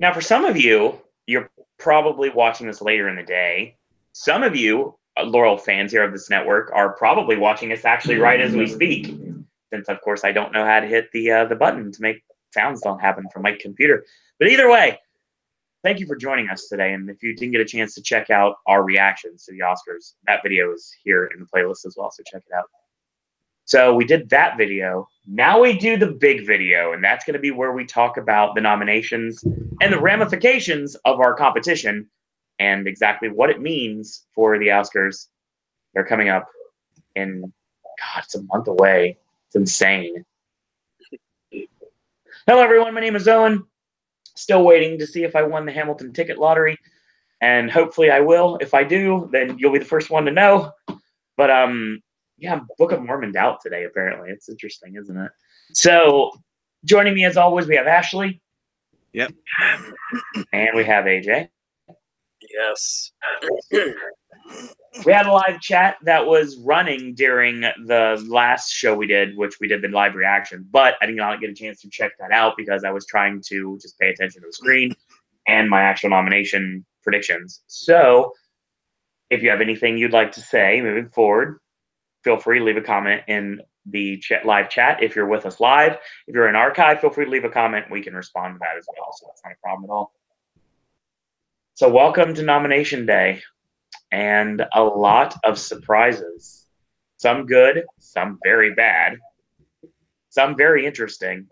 Now, for some of you, you're probably watching this later in the day. Some of you, loyal fans here of this network, are probably watching us actually right as we speak. Since, of course, I don't know how to hit the button to make sounds don't happen from my computer. But either way, thank you for joining us today. And if you didn't get a chance to check out our reactions to the Oscars, that video is here in the playlist as well, so check it out. So we did that video. Now we do the big video, and that's going to be where we talk about the nominations and the ramifications of our competition and exactly what it means for the Oscars. They're coming up in, God, it's a month away. It's insane. Hello, everyone. My name is Owen. Still waiting to see if I won the Hamilton ticket lottery, and hopefully I will. If I do, then you'll be the first one to know. But yeah, Book of Mormoned out today, apparently. It's interesting, isn't it? So, joining me as always, we have Ashley. Yep. And we have AJ. Yes. We had a live chat that was running during the last show we did, which we did the live reaction, but I did not get a chance to check that out because I was trying to just pay attention to the screen and my actual nomination predictions. So, if you have anything you'd like to say moving forward, feel free to leave a comment in the live chat. If you're with us live, if you're in archive, feel free to leave a comment. We can respond to that as well, so that's not a problem at all. So welcome to nomination day, and a lot of surprises. Some good, some very bad, some very interesting.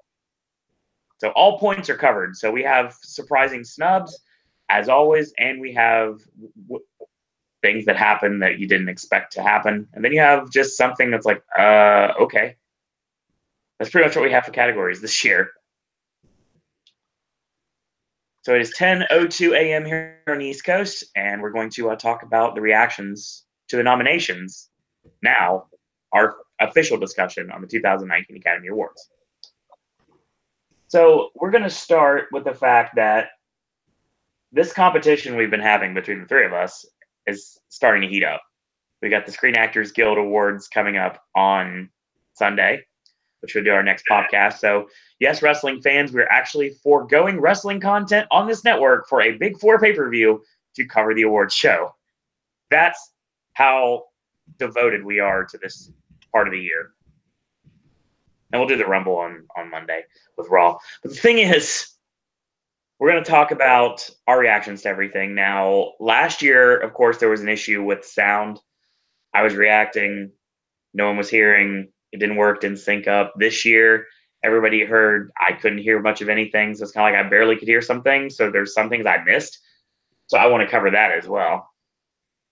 So all points are covered. So we have surprising snubs, as always, and we have things that happen that you didn't expect to happen. And then you have just something that's like, okay. That's pretty much what we have for categories this year. So it is 10:02 a.m. here on the East Coast, and we're going to talk about the reactions to the nominations. Now, our official discussion on the 2019 Academy Awards. So we're going to start with the fact that this competition we've been having between the three of us is starting to heat up. We got the Screen Actors Guild Awards coming up on Sunday, which we'll do our next podcast. So, yes, wrestling fans, we're actually foregoing wrestling content on this network for a Big Four pay-per-view to cover the awards show. That's how devoted we are to this part of the year. And we'll do the Rumble on Monday with Raw. But the thing is, we're going to talk about our reactions to everything. Now, last year, of course, there was an issue with sound. I was reacting. No one was hearing. It didn't work, didn't sync up. This year, everybody heard. I couldn't hear much of anything. So it's kind of like I barely could hear some things. So there's some things I missed. So I want to cover that as well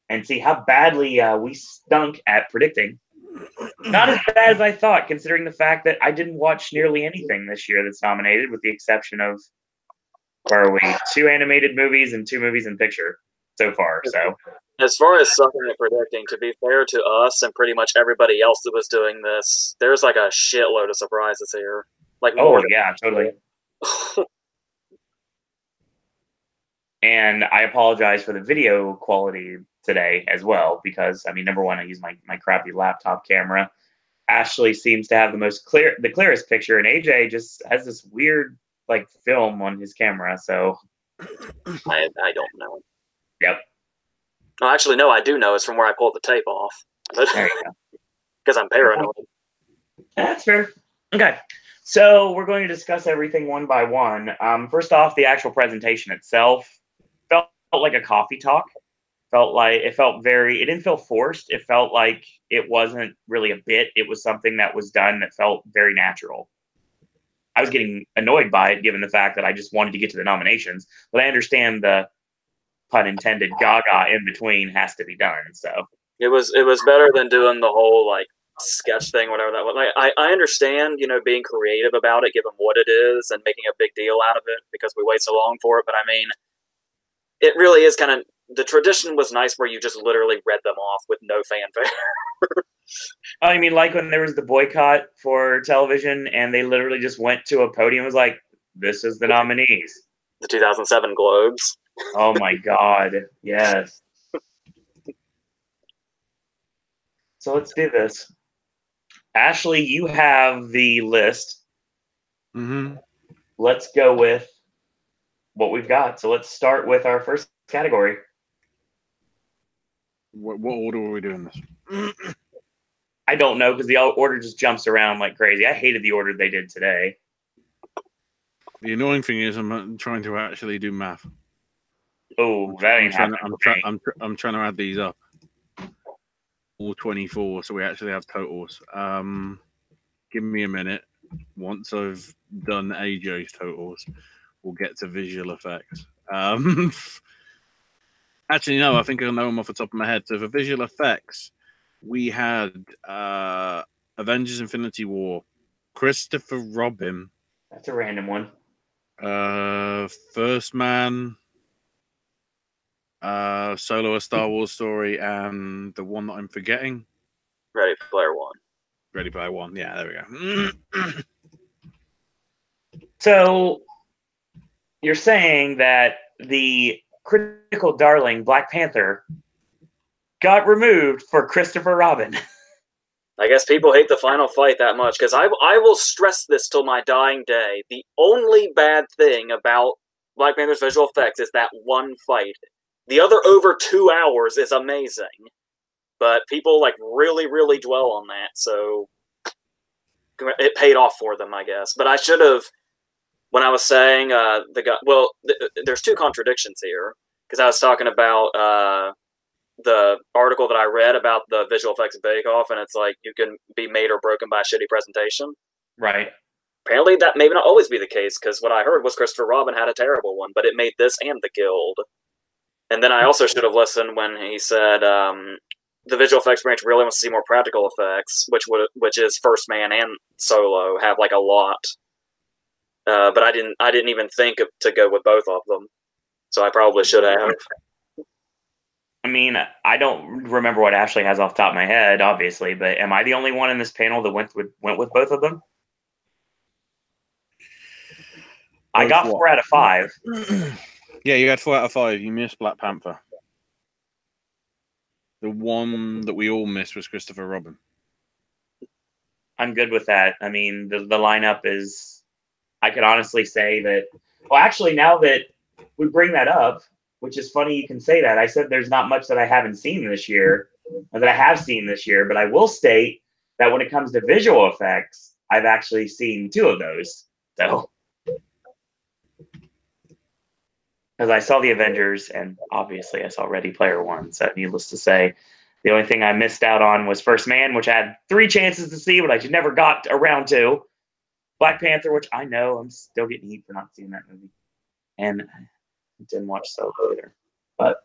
and see how badly we stunk at predicting. Not as bad as I thought, considering the fact that I didn't watch nearly anything this year that's nominated, with the exception of, where are we? 2 animated movies and 2 movies in picture so far. So, as far as sucking at predicting, to be fair to us and pretty much everybody else that was doing this, there's like a shitload of surprises here. Like, oh yeah, totally. And I apologize for the video quality today as well, because I mean, number one, I use my crappy laptop camera. Ashley seems to have the clearest picture, and AJ just has this weird like film on his camera. So I don't know. Yep. Well, actually, no, I do know. It's from where I pulled the tape off. But there you go. Because I'm paranoid. That's fair. Okay. So we're going to discuss everything one by one. First off, the actual presentation itself felt like a coffee talk. It didn't feel forced. It felt like it wasn't really a bit. It was something that was done that felt very natural. I was getting annoyed by it, given the fact that I just wanted to get to the nominations. But I understand the pun intended gaga in between has to be done. So it was better than doing the whole like sketch thing, whatever that was. Like, I understand, being creative about it, given what it is, and making a big deal out of it because we wait so long for it. But I mean, it really is kind of, the tradition was nice where you just literally read them off with no fanfare. I mean, like when there was the boycott for television and they literally just went to a podium and was like, this is the nominees. The 2007 Globes. Oh my God. Yes. So let's do this. Ashley, you have the list. Mm-hmm. Let's go with what we've got. So let's start with our first category. What order are we doing this? I don't know because the order just jumps around like crazy. I hated the order they did today. The annoying thing is I'm trying to actually do math. Oh, that ain't happening. I'm trying to add these up. All 24, so we actually have totals. Give me a minute. Once I've done AJ's totals, we'll get to visual effects. Actually, no, I think I know them off the top of my head. So for visual effects, we had Avengers Infinity War, Christopher Robin. That's a random one. First Man, Solo: A Star Wars Story, and the one that I'm forgetting. Ready Player One. Ready Player One. Yeah, there we go. So you're saying that the critical darling Black Panther got removed for Christopher Robin. I guess people hate the final fight that much because I will stress this till my dying day. The only bad thing about Black Panther's visual effects is that one fight. The other over 2 hours is amazing, but people like really, really dwell on that. So it paid off for them, I guess. But I should have, when I was saying the guy. Well, there's two contradictions here because I was talking about the article that I read about the visual effects of Bake Off, and it's like you can be made or broken by a shitty presentation. Right. Apparently, that may not always be the case because what I heard was Christopher Robin had a terrible one, but it made this and the Guild. And then I also should have listened when he said the visual effects branch really wants to see more practical effects, which is First Man and Solo have like a lot. But I didn't even think to go with both of them, so I probably should have. I mean, I don't remember what Ashley has off the top of my head, obviously, but am I the only one in this panel that went with both of them? I got 4 out of 5. Yeah, you got 4 out of 5. You missed Black Panther. The one that we all missed was Christopher Robin. I'm good with that. I mean, the lineup is, I could honestly say that, well, actually, now that we bring that up, which is funny you can say that. I said there's not much that I haven't seen this year, or that I have seen this year, but I will state that when it comes to visual effects, I've actually seen 2 of those. So, because I saw the Avengers, and obviously I saw Ready Player One. So, needless to say, the only thing I missed out on was First Man, which I had 3 chances to see, but I never got around to. Black Panther, which I know I'm still getting heat for not seeing that movie, and I didn't watch Solo either. But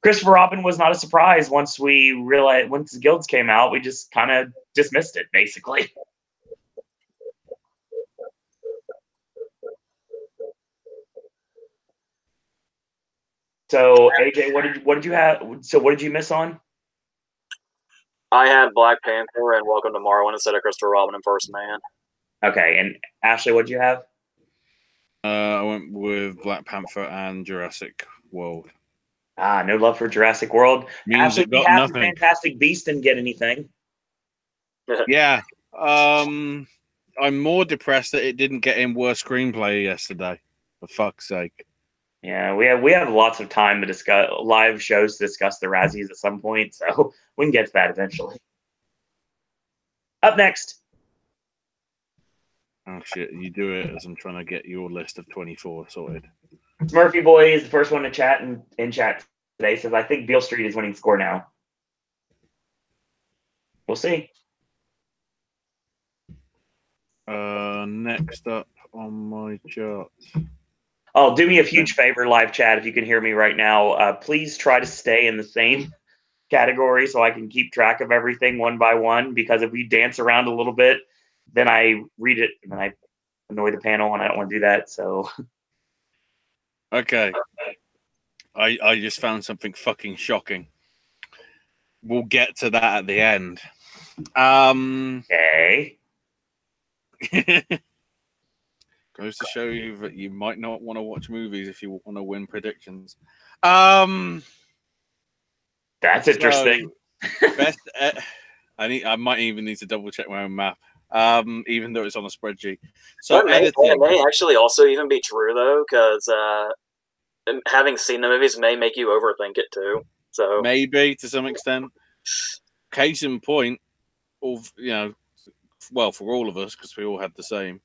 Christopher Robin was not a surprise once we realized, once the guilds came out, we just kind of dismissed it, basically. So AJ, what did you have? So what did you miss on? I had Black Panther and Welcome to Morrowind instead of Christopher Robin and First Man. Okay, and Ashley, what did you have? I went with Black Panther and Jurassic World. No love for Jurassic World. Means Ashley, it got nothing. Fantastic Beast didn't get anything. Yeah. I'm more depressed that it didn't get in worst screenplay yesterday. For fuck's sake. Yeah, we have lots of time to discuss live shows to discuss the Razzies at some point, so we can get to that eventually. Up next. Oh shit, you do it as I'm trying to get your list of 24 sorted. Murphy Boy is the first one to chat in chat today. Says, I think Beale Street is winning score now. We'll see. Next up on my chart. Oh, do me a huge favor, live chat, if you can hear me right now. Please try to stay in the same category so I can keep track of everything one by one, because if we dance around a little bit, then I read it and then I annoy the panel, and I don't want to do that. So, okay. I just found something fucking shocking. We'll get to that at the end. Okay. Goes to show you that you might not want to watch movies if you want to win predictions. That's interesting. Best. I might even need to double check my own map. even though it's on a spreadsheet. So it may actually also even be true though, because having seen the movies may make you overthink it too. So maybe to some extent. Case in point, of well, for all of us, because we all had the same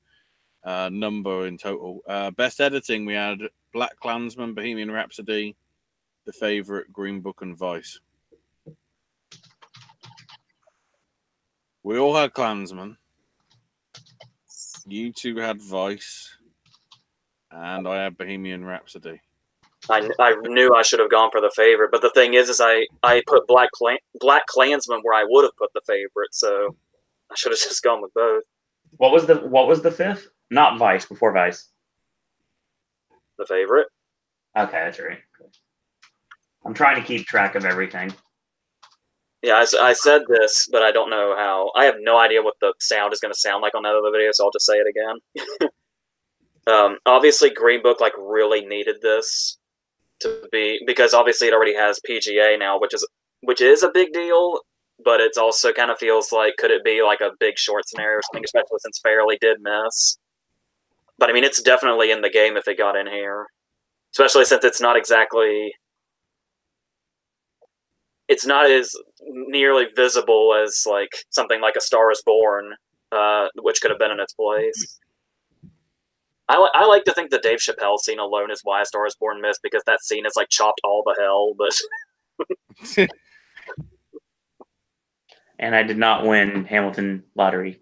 number in total. Best editing, we had Black Klansman, Bohemian Rhapsody, The Favorite, Green Book, and Vice. We all had Klansman. You two had Vice, and I had Bohemian Rhapsody. I knew I should have gone for The Favorite, but the thing is I put Black Klansman where I would have put The Favorite, so I should have just gone with both. What was the fifth? Not Vice, before Vice. The Favorite. Okay, that's right. I'm trying to keep track of everything. Yeah, I said this, but I don't know how. I have no idea what the sound is going to sound like on that other video, so I'll just say it again. Obviously, Green Book really needed this to be, because obviously it already has PGA now, which is a big deal, but it also kind of feels like, could it be like a Big Short scenario or something, especially since Fairley did miss. But I mean, it's definitely in the game if it got in here, especially since it's not exactly. It's not as nearly visible as something like A Star Is Born, which could have been in its place. I like to think the Dave Chappelle scene alone is why A Star Is Born missed, because that scene is chopped all the hell. But and I did not win Hamilton lottery,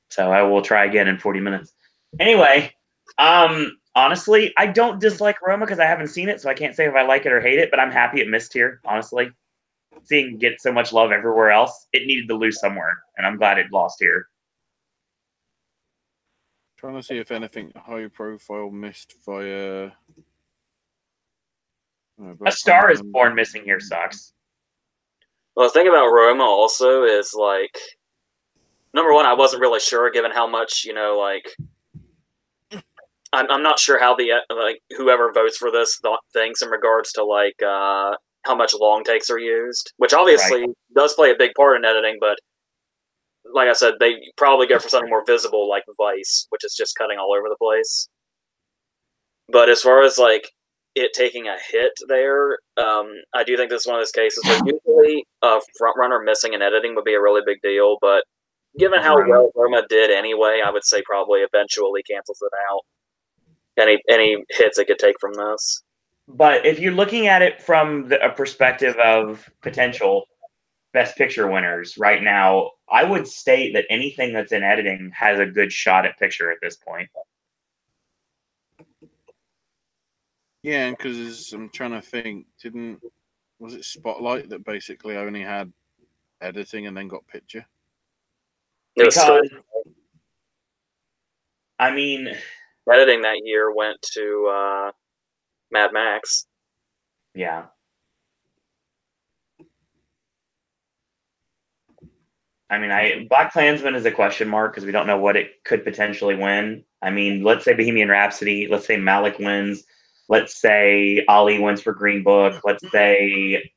so I will try again in 40 minutes. Anyway, honestly, I don't dislike Roma because I haven't seen it, so I can't say if I like it or hate it. But I'm happy it missed here. Honestly, seeing it get so much love everywhere else, it needed to lose somewhere, and I'm glad it lost here. Trying to see if anything high profile missed via A Star Is Born missing here sucks. Well, the thing about Roma also is number one, I wasn't really sure given how much I'm not sure how the whoever votes for this thinks in regards to how much long takes are used, which obviously does play a big part in editing, but like I said, they probably go for something more visible like Vice, which is just cutting all over the place. But as far as it taking a hit there, I do think this is one of those cases where usually a front runner missing in editing would be a really big deal, but given how well Roma did anyway, I would say probably eventually cancels it out. Any hits it could take from this. But if you're looking at it from a perspective of potential Best Picture winners right now, I would state that anything that's in editing has a good shot at picture at this point. Yeah, because I'm trying to think, was it Spotlight that basically only had editing and then got picture? Because, I mean, editing that year went to Mad Max. Yeah. I mean, Black Klansman is a question mark because we don't know what it could potentially win. I mean, let's say Bohemian Rhapsody. Let's say Malik wins. Let's say Ali wins for Green Book. Let's say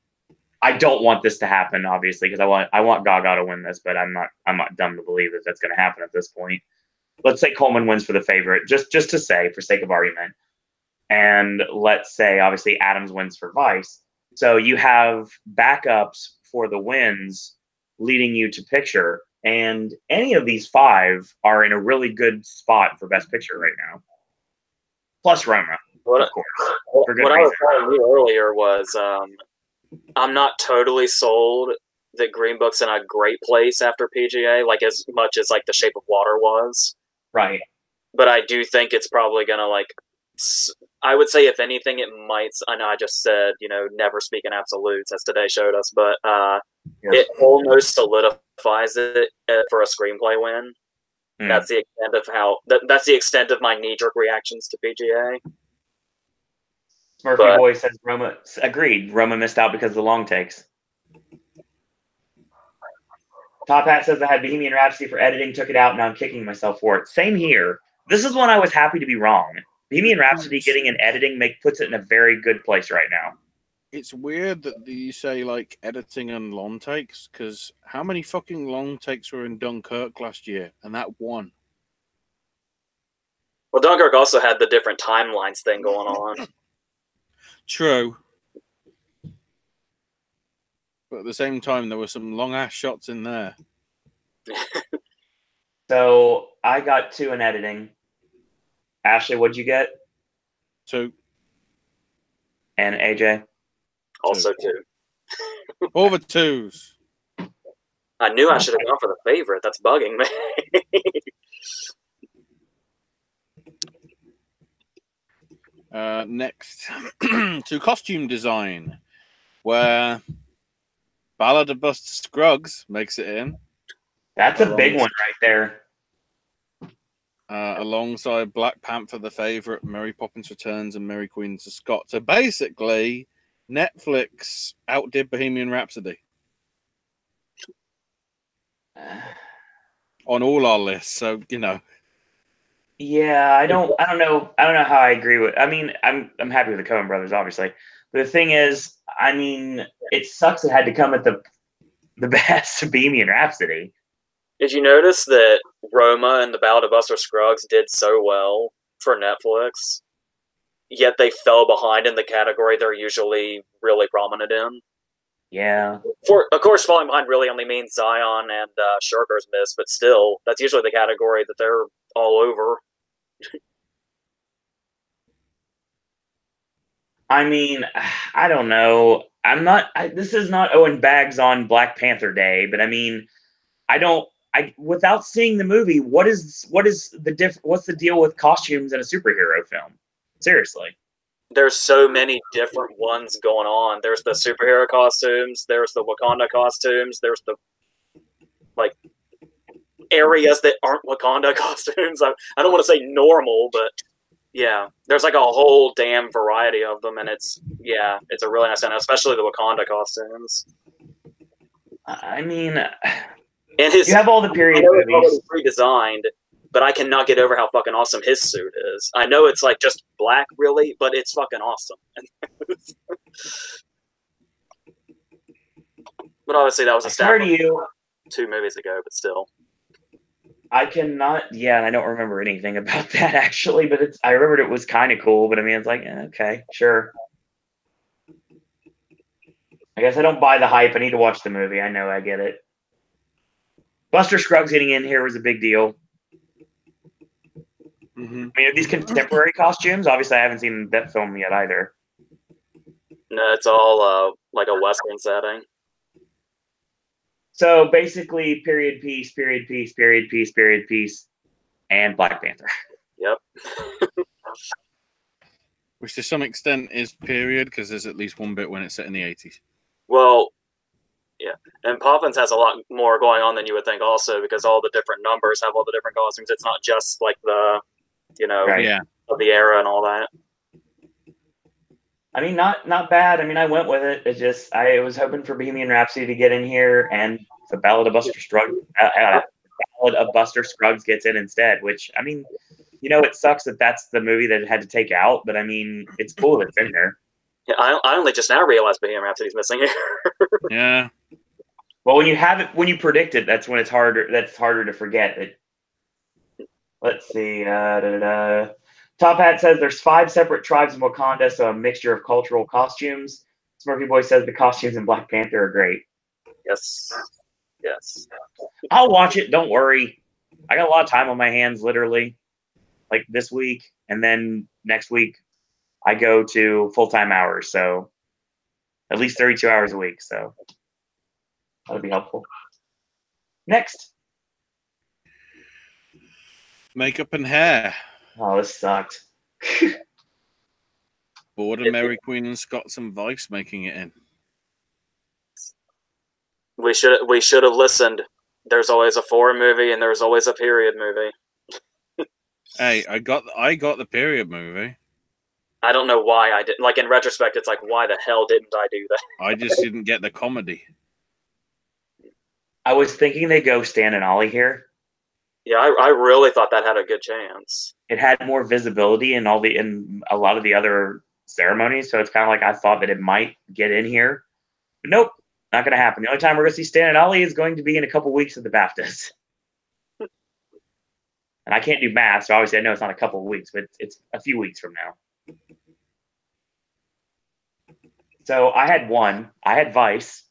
I don't want this to happen, obviously, because I want Gaga to win this, but I'm not dumb to believe that that's going to happen at this point. Let's say Coleman wins for The Favorite, just to say, for sake of argument. And let's say, obviously, Adams wins for Vice. So you have backups for the wins leading you to picture. And any of these five are in a really good spot for Best Picture right now. Plus Roma, of course. For good what reason. I was telling you earlier was I'm not totally sold that Green Book's in a great place after PGA, as much as The Shape of Water was. Right. But I do think it's probably going to I would say if anything, it might. I know I just said, never speak in absolutes, as today showed us, but it almost solidifies it for a screenplay win. That's the extent of that's the extent of my knee-jerk reactions to PGA. Murphy Boy says Roma agreed. Roma missed out because of the long takes. Top Hat says I had Bohemian Rhapsody for editing, took it out, now I'm kicking myself for it. Same here. This is one I was happy to be wrong. Bohemian Rhapsody getting an editing puts it in a very good place right now. it's weird that you say like editing and long takes, because how many fucking long takes were in Dunkirk last year, and that one. Well, Dunkirk also had the different timelines thing going on. True. But at the same time, there were some long ass shots in there. So I got 2 in editing. Ashley, what'd you get? 2. And AJ? Also 2. Over 2s. I knew I should have gone for the favorite. That's bugging me. Next, to costume design, where Ballad of Buster Scruggs makes it in. That's a big one right there. Alongside Black Panther, the favorite, Mary Poppins Returns, and Mary Queens of Scots. So basically, Netflix outdid Bohemian Rhapsody on all our lists. So Yeah, I don't know how I agree with. I mean, I'm happy with the Coen brothers, obviously. But the thing is, I mean, it sucks it had to come at the best Bohemian Rhapsody. Did you notice that Roma and the Ballad of Buster Scruggs did so well for Netflix, yet they fell behind in the category they're usually really prominent in? Yeah. Of course, falling behind really only means Zion and Sugar's Miss, but still, that's usually the category that they're all over. I mean, I don't know. This is not Owen Bags on Black Panther Day, but I mean, without seeing the movie, what's the deal with costumes in a superhero film? Seriously. There's so many different ones going on. There's the superhero costumes, there's the Wakanda costumes, there's the areas that aren't Wakanda costumes. I don't want to say normal, but yeah, there's like a whole damn variety of them, and it's a really nice one, especially the Wakanda costumes. I mean, and you have all the period movies redesigned, but I cannot get over how fucking awesome his suit is. I know it's like just black, really, but it's fucking awesome. But obviously, that was established 2 movies ago, but still. I cannot. Yeah, I don't remember anything about that actually, but I remembered it was kind of cool. But I mean, it's like, okay, sure. I guess I don't buy the hype. I need to watch the movie. I know, I get it. Buster Scruggs getting in here was a big deal. Mm-hmm. I mean, these contemporary costumes. Obviously, I haven't seen that film yet either. No, it's all like a Western setting. So basically, period piece, period piece, period piece, period piece, and Black Panther. Yep. Which to some extent is period, because there's at least one bit when it's set in the 80s. Well, yeah. And Poppins has a lot more going on than you would think also, because all the different numbers have all the different costumes. It's not just like the, of the era and all that. I mean, not bad. I mean, I went with it. It's just I was hoping for Bohemian Rhapsody to get in here, and the Ballad of Buster Scruggs gets in instead. Which, I mean, it sucks that that's the movie that it had to take out. But I mean, it's cool that it's in there. Yeah, I only just now realized Bohemian Rhapsody's missing here. Yeah. Well, when you predict it, that's when it's harder. That's harder to forget. Let's see. Top Hat says there's 5 separate tribes in Wakanda, so a mixture of cultural costumes. Smurfy Boy says the costumes in Black Panther are great. Yes. I'll watch it. Don't worry. I got a lot of time on my hands, literally, like this week. And then next week, I go to full-time hours, so at least 32 hours a week. So that'll be helpful. Next. Makeup and hair. Oh, this sucked. Border, Mary Queen and Scots and Vice making it in. We should have listened. There's always a foreign movie and there's always a period movie. Hey, I got the period movie. I don't know why I didn't. Like, in retrospect, it's like, why the hell didn't I do that? I just didn't get the comedy. I was thinking they go Stan and Ollie here. Yeah, I really thought that had a good chance. It had more visibility in a lot of the other ceremony, so it's kind of like I thought that it might get in here. But nope, not going to happen. The only time we're going to see Stan and Ollie is going to be in a couple weeks at the BAFTAs. And I can't do math, so obviously I know it's not a couple of weeks, but it's a few weeks from now. So I had one. I had Vice.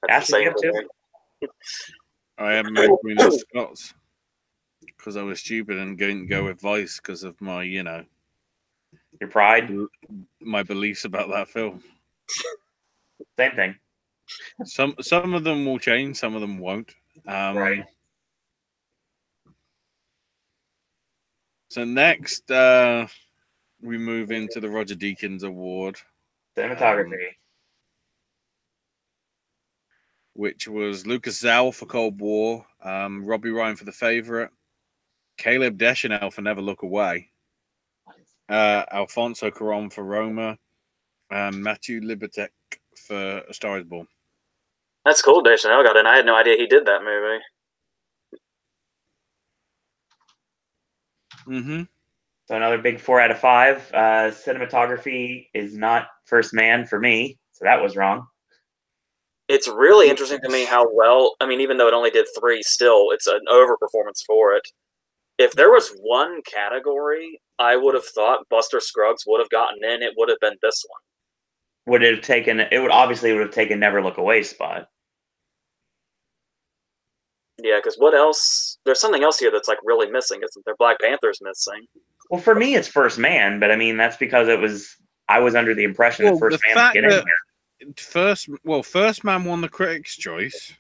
That's the Ashley, same you have thing. I had Queen of Scots because I was stupid and didn't go with Vice because of my, your pride. my beliefs about that film. Same thing. Some of them will change, some of them won't. Right. So next, we move into the Roger Deakins Award. Cinematography. Which was Lucas Zell for Cold War, Robbie Ryan for The Favorite, Caleb Deschanel for Never Look Away, Alfonso Cuarón for Roma, and Matthew Libatek for A Star Is Born. That's cool. Deschanel got in. I had no idea he did that movie. Mm-hmm. So another big 4 out of 5. Cinematography is not first man for me, so that was wrong. It's really interesting to me how well, I mean, even though it only did 3, still, it's an overperformance for it. If there was one category I would have thought Buster Scruggs would have gotten in, it would have been this one. Would it have taken, it would obviously would have taken Never Look Away's spot. Yeah, because what else? There's something else here that's like really missing, isn't there? Black Panther's missing. Well, for me, it's First Man, but I mean, that's because I was under the impression that First Man would get in here. First Man won the Critics' Choice.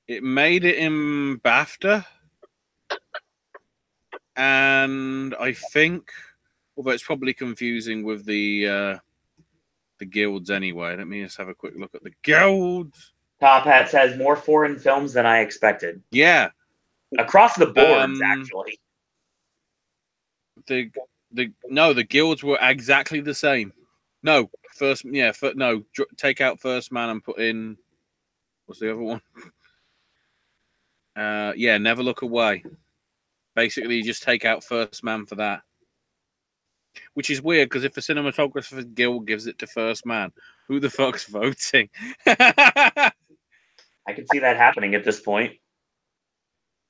It made it in BAFTA. And I think, although it's probably confusing with the guilds anyway. Let me just have a quick look at the guilds. Top Hat says more foreign films than I expected. Yeah. Across the boards, actually. The guilds were exactly the same. No, take out First Man and put in, what's the other one? Never Look Away. Basically, you just take out First Man for that. Which is weird, because if the Cinematographer's Guild gives it to First Man, who the fuck's voting? I can see that happening at this point.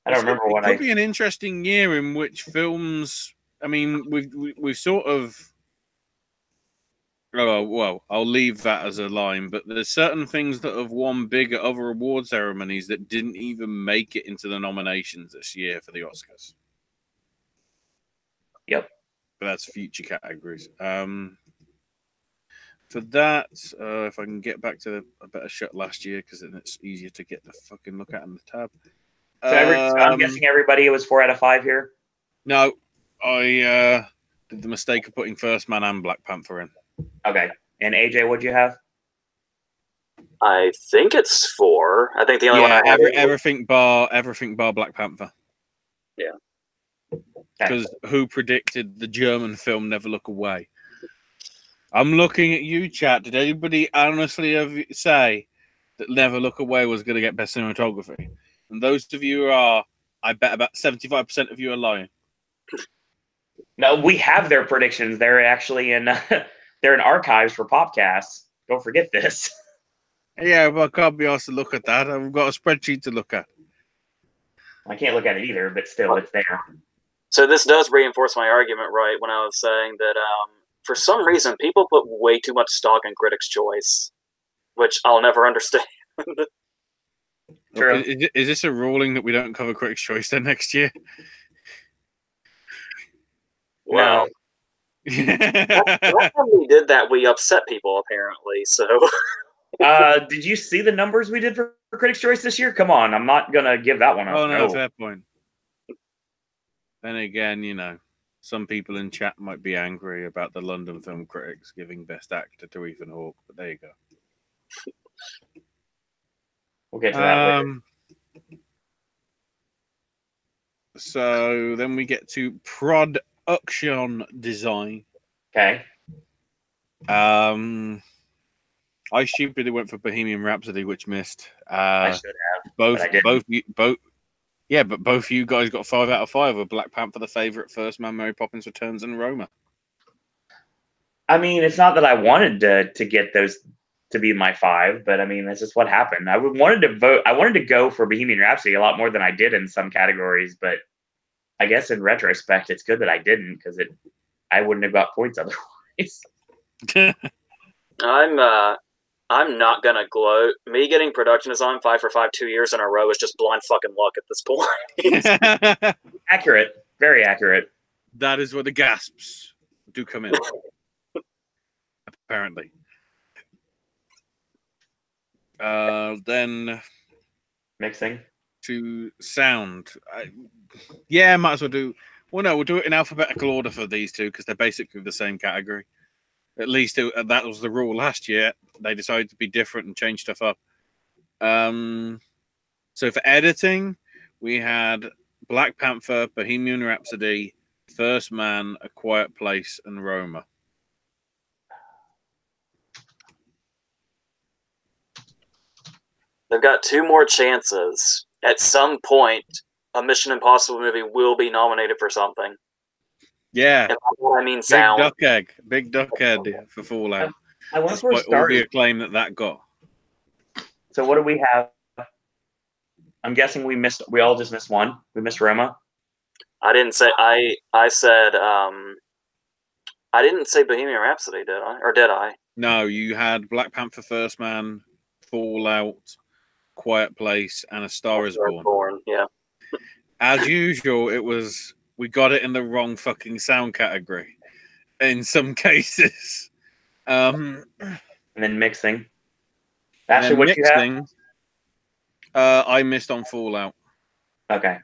I don't remember what It could be an interesting year in which films, I mean, we've sort of, I'll leave that as a line, but there's certain things that have won big at other award ceremonies that didn't even make it into the nominations this year for the Oscars. Yep. But that's future categories. For that, if I can get back to a better shot last year, because then it's easier to get the fucking look at in the tab. So I'm guessing everybody was 4 out of 5 here? No, I did the mistake of putting First Man and Black Panther in. Okay. And AJ, what'd you have? I think it's 4. I think the only one I have everything bar Black Panther. Yeah. Because who predicted the German film Never Look Away? I'm looking at you, chat. Did anybody honestly say that Never Look Away was going to get best cinematography? And those of you who are, I bet about 75% of you are lying. No, we have their predictions. They're actually in they're in archives for Popcasts. Don't forget this. Yeah, but I can't be asked to look at that. I've got a spreadsheet to look at. I can't look at it either, but still, it's there. So this does reinforce my argument, right, when I was saying that for some reason people put way too much stock in Critics' Choice, which I'll never understand. True. Is this a ruling that we don't cover Critics' Choice then next year? Well, last time we did that, we upset people, apparently, so... Did you see the numbers we did for Critics' Choice this year? Come on, I'm not going to give that one up. Oh, no, fair point. Then again, some people in chat might be angry about the London Film Critics giving Best Actor to Ethan Hawke, but there you go. We'll get to that later. So then we get to production design. Okay. I stupidly went for Bohemian Rhapsody, which missed. I should have. Both you guys got 5 out of 5 with Black Panther, The Favorite, First Man, Mary Poppins Returns, and Roma. I mean, it's not that I wanted to get those to be my 5, but I mean, that's just what happened. I wanted to vote. I wanted to go for Bohemian Rhapsody a lot more than I did in some categories, but I guess in retrospect, it's good that I didn't because I wouldn't have got points otherwise. I'm not gonna gloat. Me getting production design 5 for 5 2 years in a row is just blind fucking luck at this point. Accurate, very accurate. That is where the gasps do come in. Apparently. Then Mixing to sound. Might as well do. Well, no, we'll do it in alphabetical order for these two because they're basically the same category. At least that was the rule last year. They decided to be different and change stuff up. So for editing, we had Black Panther, Bohemian Rhapsody, First Man, A Quiet Place, and Roma. They've got 2 more chances. At some point, a Mission Impossible movie will be nominated for something. Yeah. And by that I mean sound. Big duck egg for Fallout. I went for all the acclaim that got. So what do we have? I'm guessing we all just missed one. We missed Roma. I didn't say I said I didn't say Bohemian Rhapsody, did I? Or did I? No, you had Black Panther, First Man, Fallout, Quiet Place, and A Star Is Born. Yeah. As usual, we got it in the wrong fucking sound category in some cases. And then mixing. Actually, what you have? I missed on Fallout. Okay.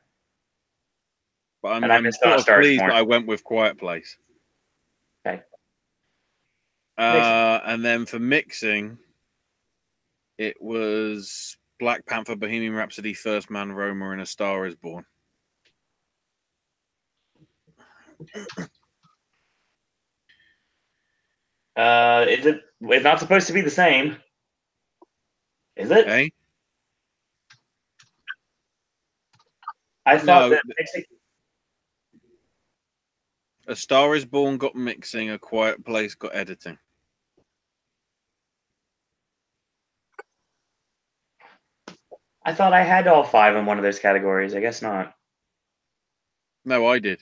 But I'm sort of pleased that I went with Quiet Place. Okay. And then for mixing, it was Black Panther, Bohemian Rhapsody, First Man, Roma, and A Star Is Born. It's not supposed to be the same. Is it? Okay. I thought that mixing. A Star Is Born got mixing, A Quiet Place got editing. I thought I had all 5 in one of those categories. I guess not. No, I did.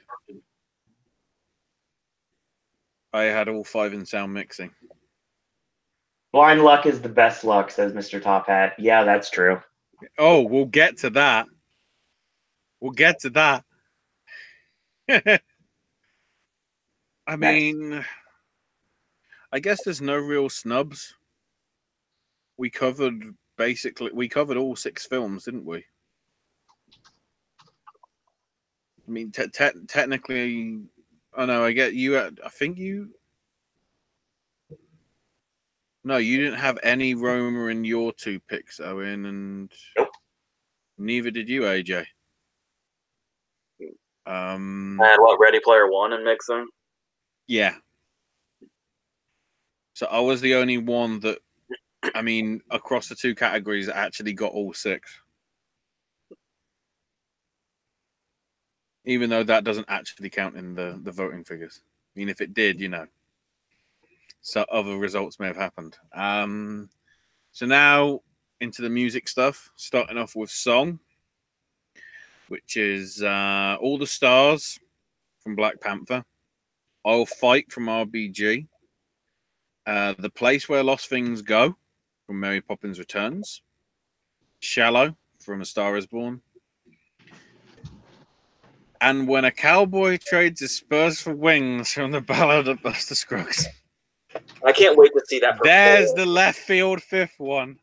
I had all 5 in sound mixing. Blind luck is the best luck, says Mr. Top Hat. Yeah, that's true. Oh, we'll get to that. I mean, I guess there's no real snubs. We covered all 6 films, didn't we? I mean, technically, oh no, I get you. I think you. No, you didn't have any Roma in your 2 picks, Owen, and nope. Neither did you, AJ. I had Ready Player One in mixing? Yeah. So I was the only one that, I mean, across the 2 categories, actually got all 6. Even though that doesn't actually count in the voting figures. I mean, if it did, so other results may have happened. So now into the music stuff, starting off with song, which is All the Stars from Black Panther, I'll Fight from RBG, The Place Where Lost Things Go from Mary Poppins Returns, Shallow from A Star Is Born, and When a Cowboy Trades His Spurs for Wings from The Ballad of Buster Scruggs. I can't wait to see that. There's the left field 5th one.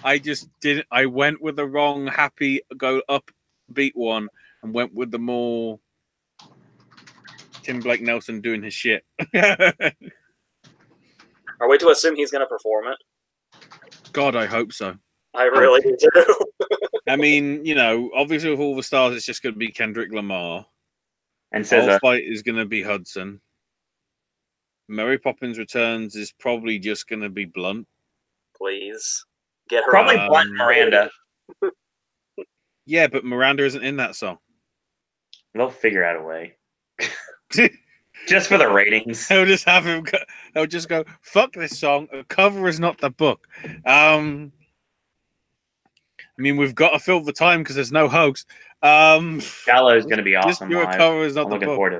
I went with the wrong happy go upbeat one and went with the more Tim Blake Nelson doing his shit. Are we to assume he's going to perform it? God, I hope so. I really do. I mean, obviously with All the Stars, it's just going to be Kendrick Lamar. And All Fight is going to be Hudson. Mary Poppins Returns is probably just going to be Blunt. Please. Get her probably Blunt Miranda. Yeah, but Miranda isn't in that song. They'll figure out a way. Just for the ratings. They'll just have him. They'll just go, "Fuck this song. A cover is not the book." I mean, we've got to fill the time because there's no host. Shallow is going to be Just awesome do a live. cover is not I'm the looking book. forward to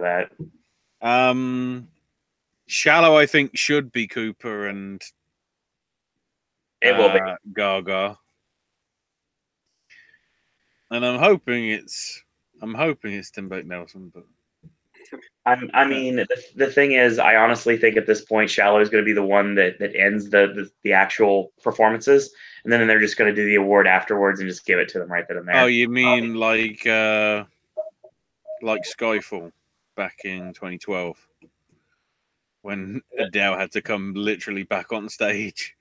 that. Shallow, I think, should be Cooper and It will be. Gaga. And I'm hoping it's Tim Nelson, but I mean, the thing is, I honestly think at this point, Shallow is going to be the one that ends the actual performances, and then they're just going to do the award afterwards and just give it to them right then and there. Oh, you mean like Skyfall back in 2012 when Adele had to come literally back on stage?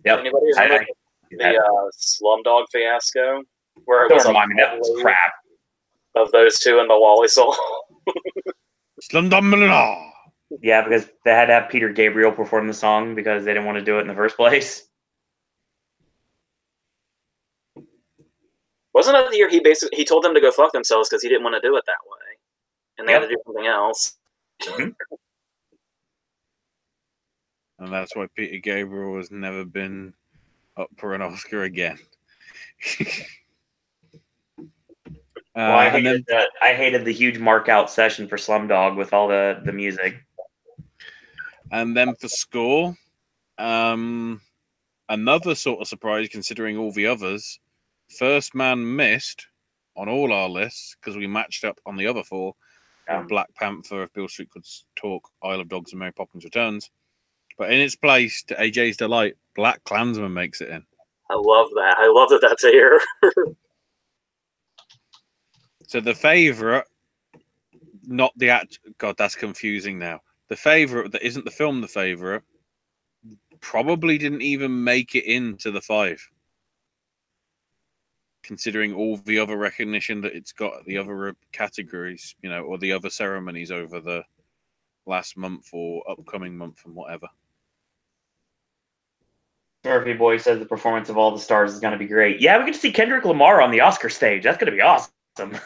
Yep. Anybody remember the Slumdog fiasco where it was that's crap of those two in the Wally song? Slumdog Millionaire. Yeah, because they had to have Peter Gabriel perform the song because they didn't want to do it in the first place. Wasn't that the year he told them to go fuck themselves because he didn't want to do it that way, and they had to do something else? Mm-hmm. And that's why Peter Gabriel has never been up for an Oscar again. Well, I hated the huge mark out session for Slumdog with all the music. And then for score, another sort of surprise considering all the others. First Man missed on all our lists because we matched up on the other four. Black Panther, If Beale Street Could Talk, Isle of Dogs, and Mary Poppins Returns. But in its place, to AJ's delight, Black Klansman makes it in. I love that. I love that that's here. So the favorite, not the act. God, that's confusing now. The favorite that isn't the film, the favorite, probably didn't even make it into the 5. Considering all the other recognition that it's got, the other categories, or the other ceremonies over the last month or upcoming month and whatever. Murphy Boy says the performance of all the stars is going to be great. Yeah, we get to see Kendrick Lamar on the Oscar stage. That's going to be awesome.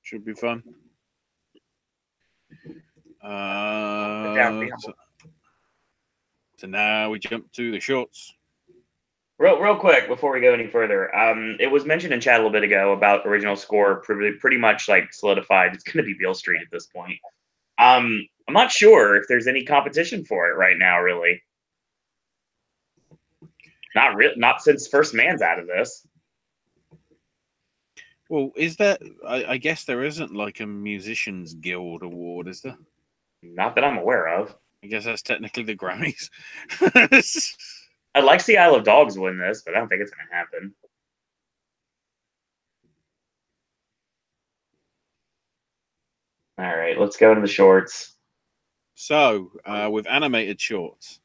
Should be fun. So now we jump to the shorts. Real quick before we go any further, it was mentioned in chat a little bit ago about original score pretty much like solidified. It's going to be Beale Street at this point. I'm not sure if there's any competition for it right now. Really, not since First Man's out of this. Well, is there? I guess there isn't like a Musicians Guild award, is there? Not that I'm aware of. I guess that's technically the Grammys. I'd like to see Isle of Dogs win this, but I don't think it's going to happen. All right, let's go into the shorts. So, with animated shorts,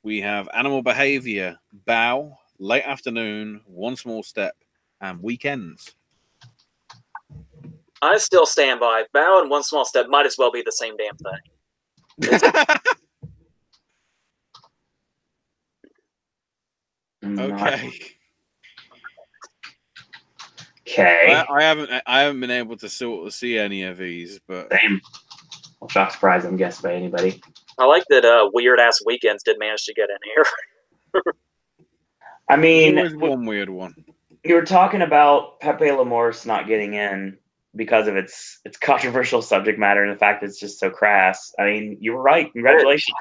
we have Animal Behavior, Bow, Late Afternoon, One Small Step, and Weekends. I still stand by Bow and One Small Step might as well be the same damn thing. Okay. Okay. I haven't been able to sort of see any of these, but same. Well, shock surprise, I'm guessed by anybody. I like that Weird Ass Weekends did manage to get in here. I mean, there's always one weird one. You were talking about Pepe Lemorse not getting in because of its controversial subject matter and the fact that it's just so crass. I mean, you were right. Congratulations.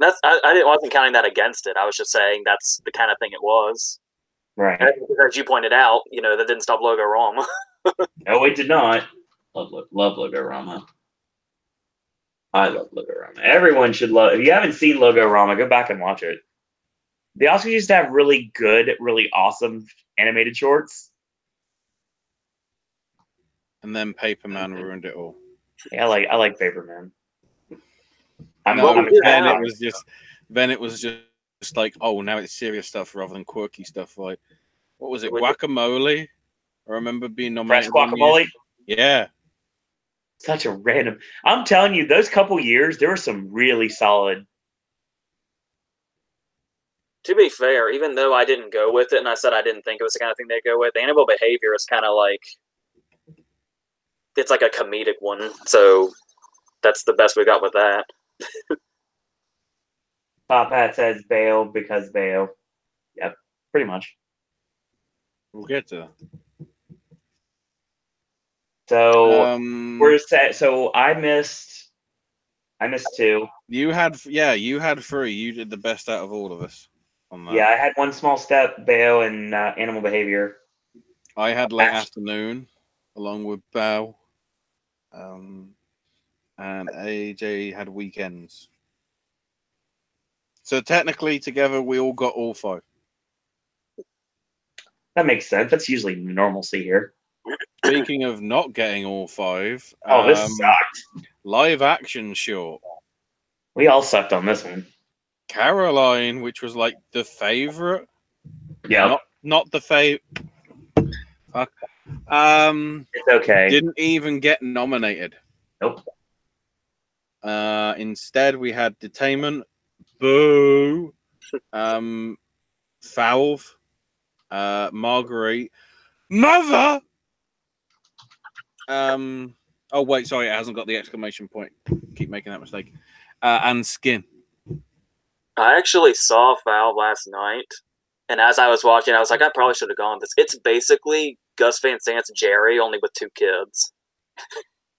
I wasn't counting that against it. I was just saying that's the kind of thing it was. Right. And as you pointed out, that didn't stop Logo-Rama. No, it did not. Love Logo-Rama. I love Logo-Rama. Everyone should love. If you haven't seen Logo-Rama, go back and watch it. The Oscars used to have really good, really awesome animated shorts. And then Paperman ruined it all. Yeah, I like Paperman. Then it was just like, oh, now it's serious stuff rather than quirky stuff. Like, what was it? Guacamole? I remember being nominated. Fresh Guacamole? Yeah. Such a random. I'm telling you, those couple years, there were some really solid. To be fair, even though I didn't go with it and I said I didn't think it was the kind of thing they'd go with, Animal Behavior is kind of like it's like a comedic one. So that's the best we got with that. Top Hat says bail because bail. Yep, pretty much. We'll get to that. So we're set. So I missed 2. You had 3. You did the best out of all of us on that. Yeah, I had one small step, bail, and animal behavior. I had late afternoon along with Bow. And AJ had weekends. So technically together we all got all 5. That makes sense. That's usually normalcy here. Speaking of not getting all 5, this sucked. Live action short. We all sucked on this one. Caroline, which was like the favorite. Yeah. Not the favorite. Fuck. It's okay. Didn't even get nominated. Nope. Instead, we had Detainment, Boo, Valve, Marguerite, Mother. Oh wait, sorry, it hasn't got the exclamation point. Keep making that mistake. And Skin. I actually saw Foul last night, and as I was watching, I was like, I probably should have gone with this. It's basically Gus Van Sant's Jerry, only with 2 kids.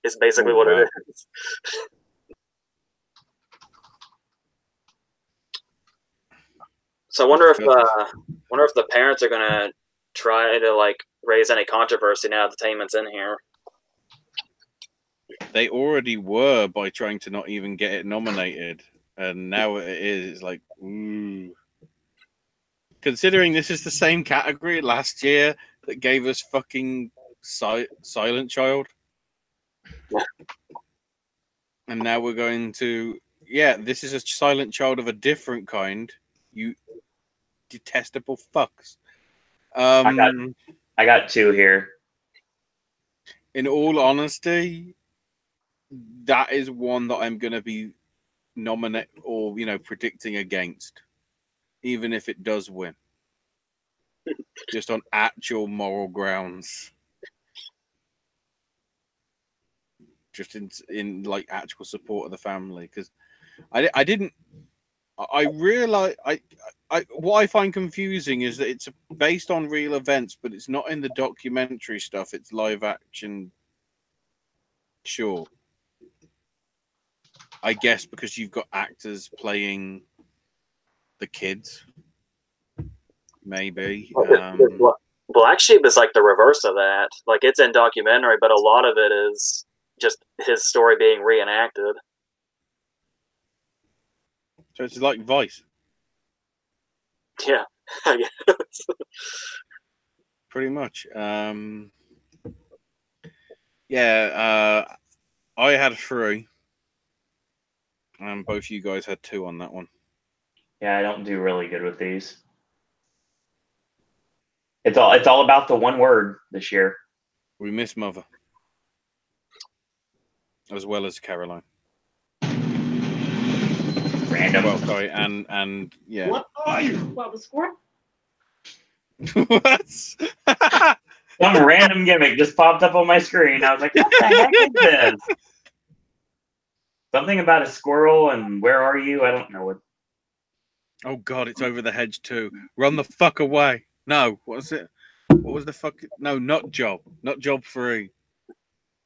It's basically what it is. So I wonder if the parents are gonna try to like raise any controversy now that Taman's in here. They already were by trying to not even get it nominated, and now it is. It's like, ooh. Considering this is the same category last year that gave us fucking Silent Child, and now we're going to this is a Silent Child of a different kind. You detestable fucks. I got 2 here. In all honesty, that is one that I'm going to be nominate or predicting against, even if it does win, just on actual moral grounds, just in like actual support of the family. Because I realize what I find confusing is that it's based on real events, but it's not in the documentary stuff. It's live action. Sure. I guess because you've got actors playing the kids. Maybe. Black Sheep is like the reverse of that. Like it's in documentary, but a lot of it is just his story being reenacted. So it's like Vice. Yeah, I guess. Pretty much. I had 3. And both you guys had 2 on that one. Yeah, I don't do really good with these. It's all about the one word this year. We miss Mother. As well as Caroline. Random. Well, sorry, and yeah. What are you? What was score? What? Some random gimmick just popped up on my screen. I was like, what the heck is this? Something about a squirrel and where are you? I don't know what. Oh God, it's over the hedge too. Run the fuck away. No, what was it? What was the fuck? No, not job. Not job 3.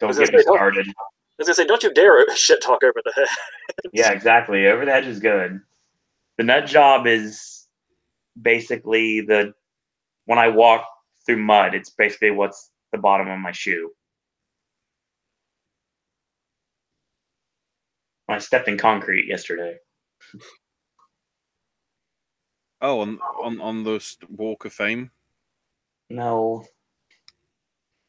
Don't get me started. I was gonna say, don't you dare shit talk over the head. Yeah, exactly. Over the hedge is good. The nut job is basically when I walk through mud, it's basically what's the bottom of my shoe. I stepped in concrete yesterday. Oh, on the Walk of Fame? No.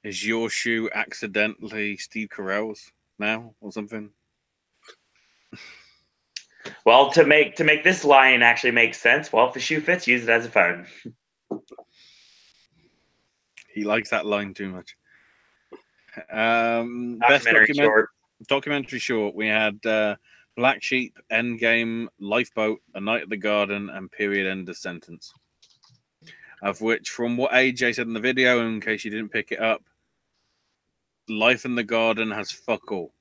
Is your shoe accidentally Steve Carell's now or something? Well, to make this line actually make sense, well, if the shoe fits, use it as a phone. He likes that line too much. Documentary short. We had Black Sheep, Endgame, Lifeboat, A Night at the Garden, and Period End of Sentence. Of which, from what AJ said in the video, in case you didn't pick it up, Life in the Garden has fuck all.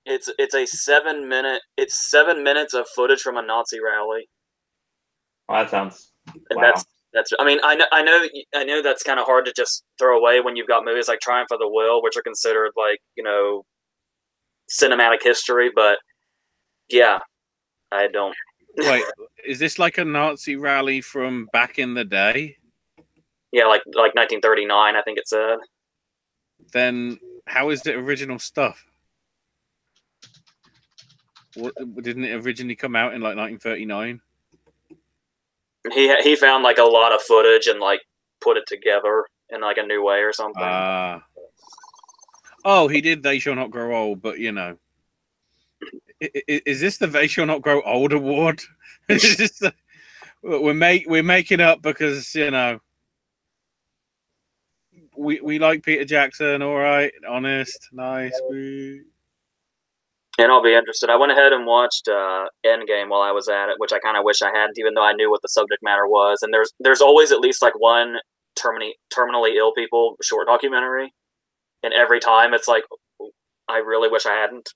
It's a 7 minutes of footage from a Nazi rally. Well, that sounds. And wow. that's. I mean, I know that's kind of hard to just throw away when you've got movies like Triumph of the Will, which are considered like cinematic history. But yeah, I don't. Wait, is this like a Nazi rally from back in the day? Yeah, like 1939, I think it said. Then how is it original stuff? Didn't it originally come out in like 1939? He found like a lot of footage and like put it together in like a new way or something. Oh, he did They Shall Not Grow Old, but is this the They Shall Not Grow Old award? We're making up because we like Peter Jackson, all right, honest, nice. And I'll be interested. I went ahead and watched Endgame while I was at it, which I kind of wish I hadn't, even though I knew what the subject matter was. And there's always at least like one terminally ill people short documentary, and every time it's like, I really wish I hadn't.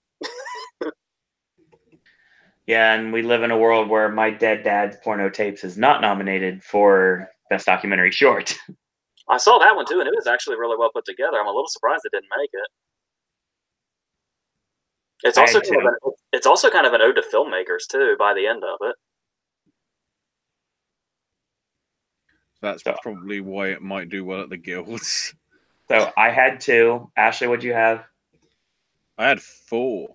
Yeah, and we live in a world where My Dead Dad's Porno Tapes is not nominated for Best Documentary Short. I saw that one too, and it was actually really well put together. I'm a little surprised it didn't make it. It's also kind of an ode to filmmakers too. By the end of it, that's probably why it might do well at the guilds. So I had 2. Ashley, what'd you have? I had 4.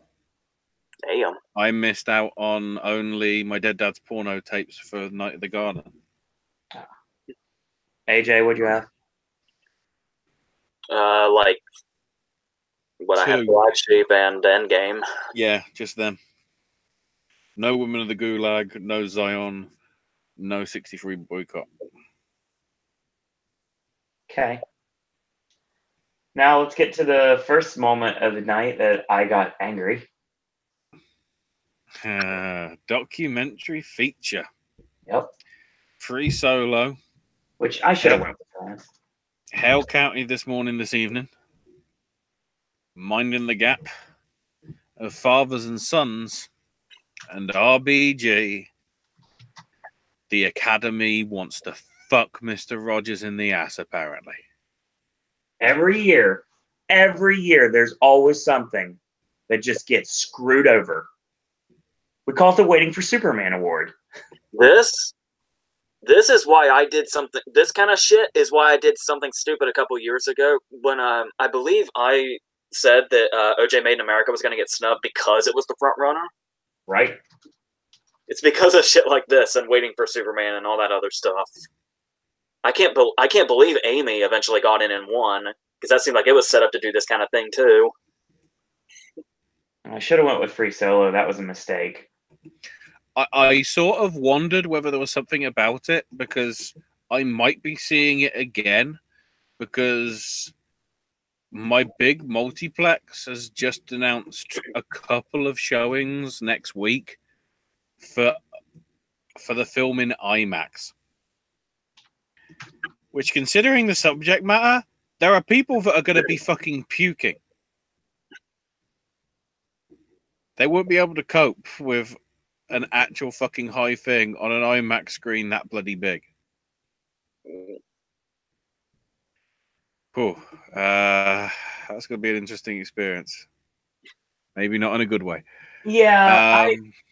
Damn. I missed out on only My Dead Dad's Porno Tapes for Night of the Garden. AJ, what'd you have? Like what 2. I had Black Sheep and Endgame. Yeah, just them. No Women of the Gulag, no Zion, no 63 Boycott. Okay. Now let's get to the first moment of the night that I got angry. Documentary feature. Yep. Free Solo. Which I should have went with. Hale County this evening. Minding the Gap. Of Fathers and Sons. And RBG. The Academy wants to fuck Mr. Rogers in the ass, apparently. Every year, there's always something that just gets screwed over. We call it the Waiting for Superman Award. This is why I did something. This kind of shit is why I did something stupid a couple years ago when I believe I said that OJ Made in America was going to get snubbed because it was the front runner. Right. It's because of shit like this and Waiting for Superman and all that other stuff. I can't believe Amy eventually got in and won, because that seemed like it was set up to do this kind of thing too. I should have went with Free Solo. That was a mistake. I sort of wondered whether there was something about it, because I might be seeing it again, because my big multiplex has just announced a couple of showings next week for the film in IMAX. Which, considering the subject matter, there are people that are going to be fucking puking. They won't be able to cope with an actual fucking high thing on an IMAX screen that bloody big. That's going to be an interesting experience. Maybe not in a good way. Yeah,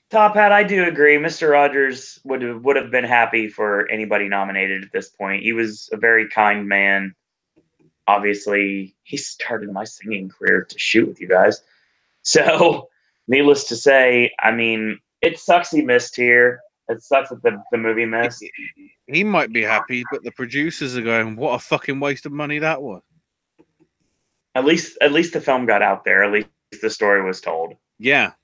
Top Hat, I do agree. Mr. Rogers would have been happy for anybody nominated at this point. He was a very kind man. Obviously, he started my singing career to shoot with you guys. So, needless to say, I mean, it sucks he missed here. It sucks that the movie missed. He might be happy, but the producers are going, what a fucking waste of money that was. At least the film got out there. At least the story was told. Yeah.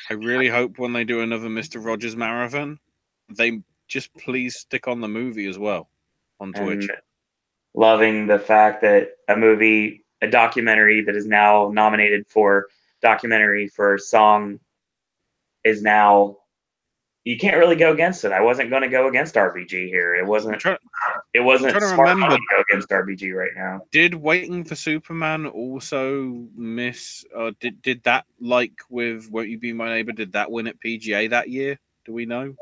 I really hope when they do another Mr. Rogers marathon, they just please stick on the movie as well on Twitch. And loving the fact that a documentary that is now nominated for documentary for song is now you can't really go against it. I wasn't going to go against RBG here. It wasn't trying to smart remember. to go against RBG right now. Did Waiting for Superman also miss? Did that, like with Won't You Be My Neighbor, did that win at PGA that year? Do we know?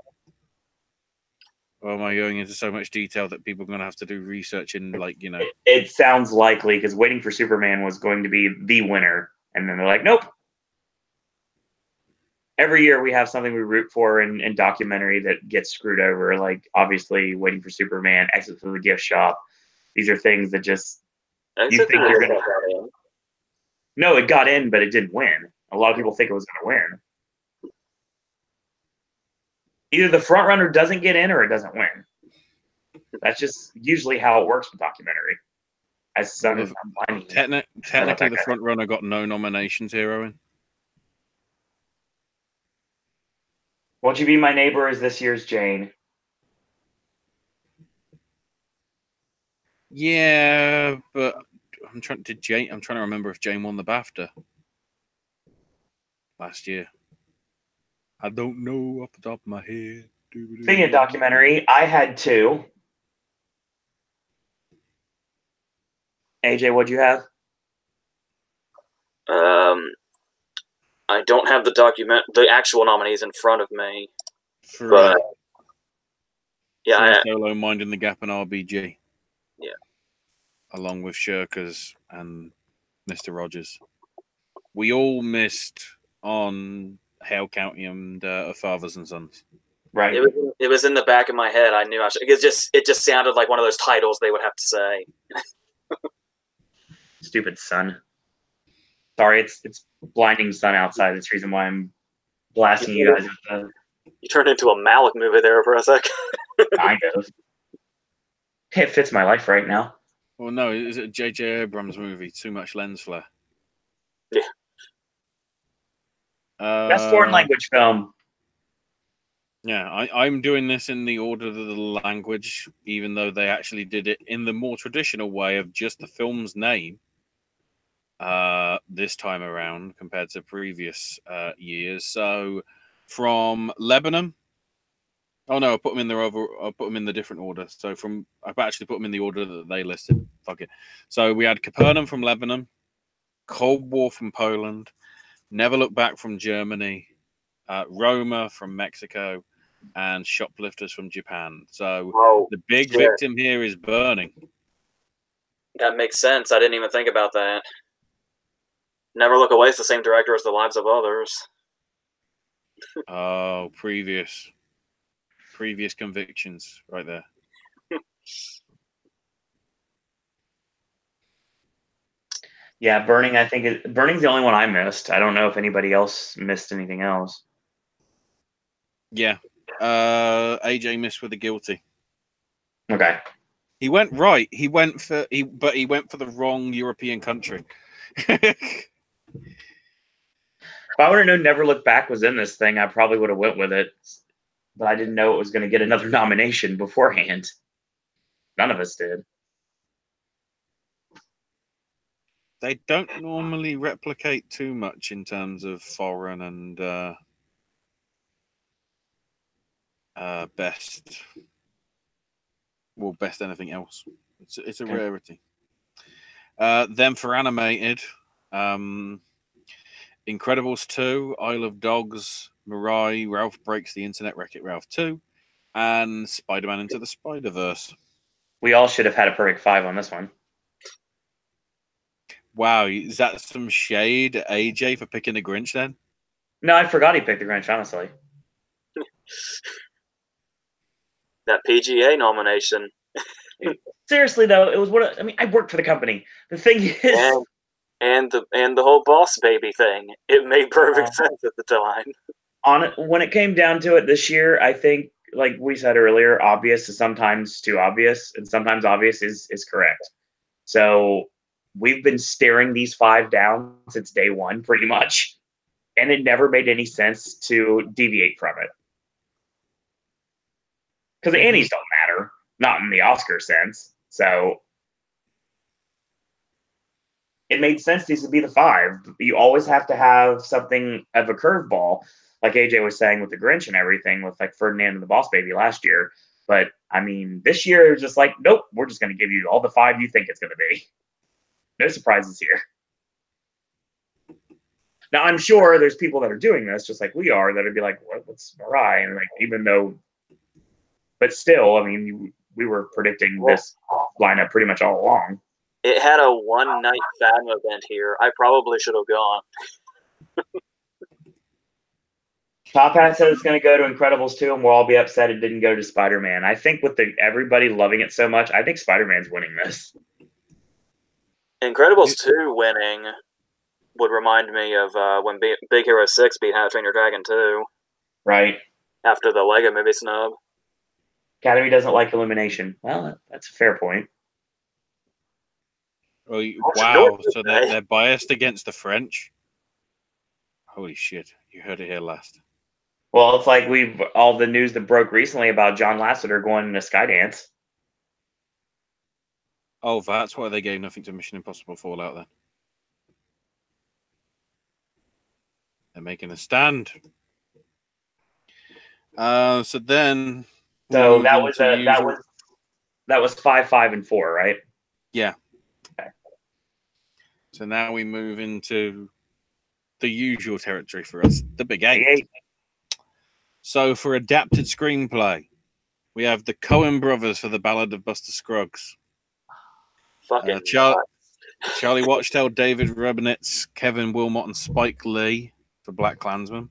Or am I going into so much detail that people are going to have to do research in, like, you know? It sounds likely because Waiting for Superman was going to be the winner, and then they're like, nope. Every year we have something we root for in documentary that gets screwed over. Like, obviously, Waiting for Superman, Exit from the Gift Shop. These are things that just you think you're going to. No, it got in, but it didn't win. A lot of people think it was going to win. Either the front runner doesn't get in or it doesn't win. That's just usually how it works with documentary. As sun is not blinding. Technically, the front runner got no nominations here, Owen. Won't You Be My Neighbor is this year's Jane. Yeah, but I'm trying to remember if Jane won the BAFTA last year. I don't know off the top of my head. Speaking of documentary, I had two. AJ, what'd you have? I don't have the actual nominees in front of me. But yeah, Solo, Minding the Gap, and RBG. Yeah, along with Shirkers and Mr. Rogers. We all missed on Hale County and Fathers and Sons. Right. It was in the back of my head. I knew I should. It just sounded like one of those titles they would have to say. Stupid sun. Sorry, it's blinding sun outside. That's the reason why I'm blasting you guys with the. You turned into a Malik movie there for a second. Kind of. It fits my life right now. Well, no, is it a J.J. Abrams movie? Too much lens flare. Yeah. Best foreign language film. Yeah, I'm doing this in the order of the language, even though they actually did it in the more traditional way of just the film's name this time around compared to previous years. So from Lebanon. Oh no, I put them in the different order. So I've actually put them in the order that they listed. Fuck it. So we had Capernaum from Lebanon, Cold War from Poland, Never Look Back from Germany, Roma from Mexico, and Shoplifters from Japan. So the big victim here is Burning. That makes sense. I didn't even think about that. Never Look Away is the same director as The Lives of Others. Oh, previous convictions right there. Yeah, Burning. I think Burning's the only one I missed. I don't know if anybody else missed anything else. Yeah, AJ missed with The Guilty. Okay. He went right. But he went for the wrong European country. If I would have known Never Look Back was in this thing, I probably would have went with it. But I didn't know it was going to get another nomination beforehand. None of us did. They don't normally replicate too much in terms of foreign and best anything else. It's a rarity. Then for animated, Incredibles 2, Isle of Dogs, Mirai, Ralph Breaks the Internet, Wreck-It Ralph 2, and Spider-Man Into the Spider-Verse. We all should have had a perfect 5 on this one. Wow, is that some shade at AJ for picking the Grinch then? No, I forgot he picked the Grinch, honestly. That PGA nomination. Seriously, though, it was I worked for the company. The thing is... And the whole Boss Baby thing. It made perfect sense at the time. When it came down to it this year, I think, like we said earlier, obvious is sometimes too obvious, and sometimes obvious is correct. So we've been staring these 5 down since day one, pretty much, and it never made any sense to deviate from it. Because the Annies don't matter, not in the Oscar sense. So it made sense to be the 5. You always have to have something of a curveball, like AJ was saying with the Grinch and everything, with like Ferdinand and the Boss Baby last year. But I mean, this year it's just like, nope, we're just going to give you all the 5 you think it's going to be. No surprises here. Now I'm sure there's people that are doing this just like we are that would be like, what's Mariah? And like, even though, but still, I mean, we were predicting this lineup pretty much all along. It had a one-night fan event here. I probably should have gone. Top Hat said it's going to go to Incredibles 2, and we'll all be upset it didn't go to Spider-Man. I think with everybody loving it so much, I think Spider-Man's winning this. Incredibles 2 winning would remind me of when Big Hero 6 beat How to Train Your Dragon 2. Right. After the Lego Movie snub. Academy doesn't like Illumination. Well, that's a fair point. Oh, wow, so they're biased against the French? Holy shit, you heard it here last. Well, it's like all the news that broke recently about John Lasseter going into Skydance. Oh, that's why they gave nothing to Mission Impossible Fallout then. They're making a stand. So then... So that was 5, 5, and 4, right? Yeah. Okay. So now we move into the usual territory for us, the Big 8. So for adapted screenplay, we have the Coen brothers for The Ballad of Buster Scruggs. Fucking Charlie Watchdale, David Rubinitz, Kevin Wilmot, and Spike Lee for Black Klansman.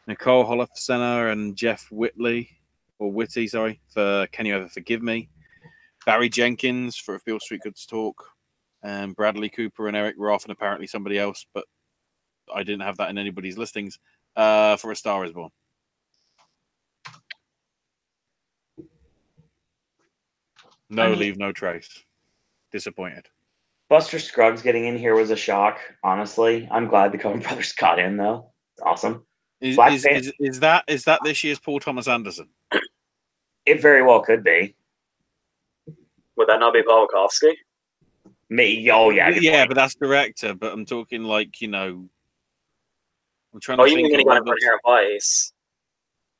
Nicole Holofcener and Jeff Whitty, for Can You Ever Forgive Me? Barry Jenkins for If Beale Street Could Talk, and Bradley Cooper and Eric Roth, and apparently somebody else, but I didn't have that in anybody's listings, for A Star Is Born. Leave no trace. Disappointed. Buster Scruggs getting in here was a shock, honestly. I'm glad the Coen brothers got in, though. It's awesome. Is that this year's Paul Thomas Anderson? It very well could be. Would that not be Paul Wachowski? Oh, yeah. Yeah, but that's director. But I'm talking like, I'm trying to think. You mean he got it for Inherent Vice?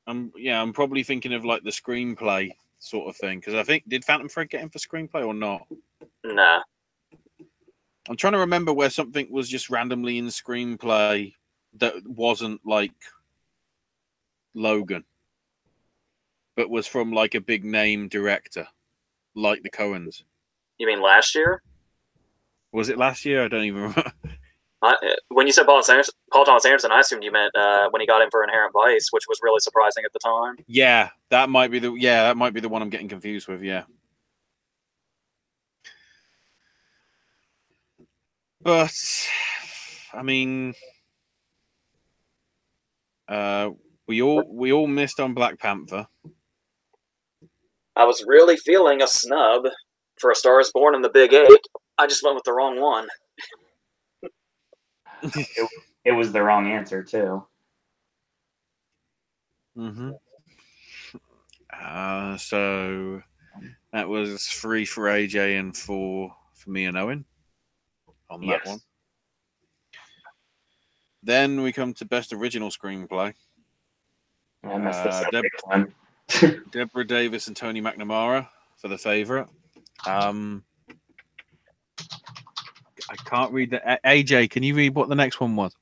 I'm probably thinking of like the screenplay sort of thing, because I think, did Phantom Thread get him for screenplay or not? Nah. I'm trying to remember where something was just randomly in screenplay that wasn't like Logan, but was from like a big name director, like the Coens. You mean last year? Was it last year? I don't even remember. When you said Paul Thomas Anderson, I assumed you meant when he got in for Inherent Vice, which was really surprising at the time. Yeah, that might be the one I'm getting confused with. Yeah, but I mean, we all missed on Black Panther. I was really feeling a snub for A Star Is Born in the Big 8. I just went with the wrong one. It was the wrong answer, too. Mm-hmm. So that was 3 for AJ and 4 for me and Owen on that one. Then we come to Best Original Screenplay. I messed this up big time. Deborah Davis and Tony McNamara for The Favorite. I can't read that. AJ, can you read what the next one was?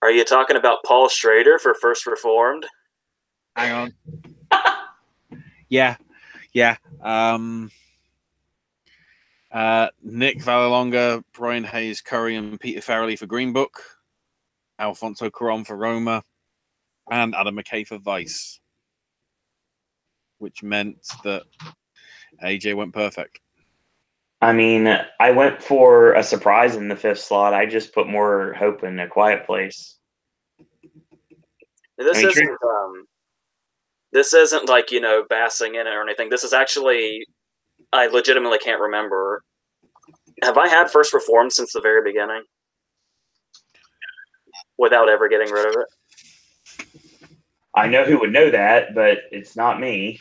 Are you talking about Paul Schrader for First Reformed? Hang on. Yeah. Nick Vallelonga, Brian Hayes Curry, and Peter Farrelly for Green Book. Alfonso Cuarón for Roma. And Adam McKay for Vice. Which meant that AJ went perfect. I mean, I went for a surprise in the 5th slot. I just put more hope in A Quiet Place. This isn't like, bassing in it or anything. This is actually, I legitimately can't remember. Have I had First Reformed since the very beginning? Without ever getting rid of it? I know who would know that, but it's not me.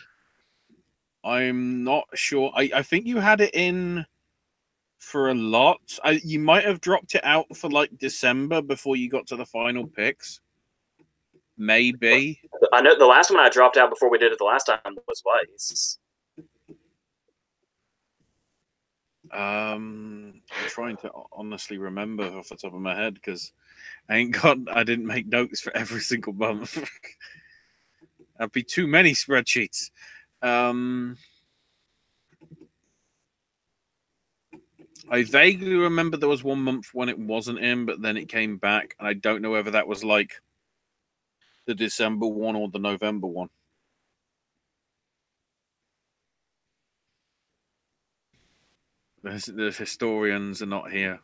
I'm not sure. I think you had it in for a lot. You might have dropped it out for like December before you got to the final picks. Maybe. I know the last one I dropped out before we did it the last time was Vice. I'm trying to honestly remember off the top of my head because I didn't make notes for every single month. That'd be too many spreadsheets. I vaguely remember there was 1 month when it wasn't in, but then it came back, and I don't know whether that was like the December one or the November one. The historians are not here.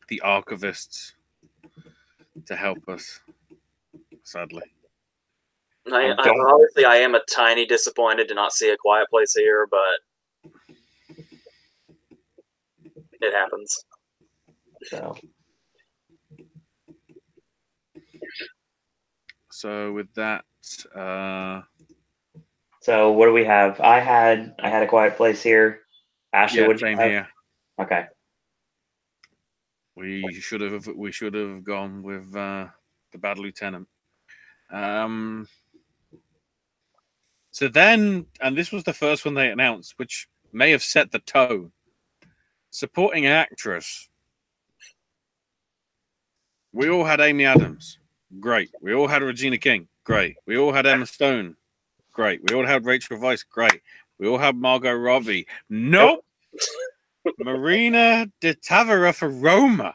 The archivists to help us, sadly. Obviously, I am a tiny disappointed to not see A Quiet Place here, but it happens. So with that, so what do we have? I had A Quiet Place here. Ashley, what same here. Okay. We should have gone with the Bad Lieutenant. So then, and this was the first one they announced, which may have set the tone. Supporting actress. We all had Amy Adams. Great. We all had Regina King. Great. We all had Emma Stone. Great. We all had Rachel Weisz. Great. We all had Margot Robbie. Nope. Marina de Tavira for Roma.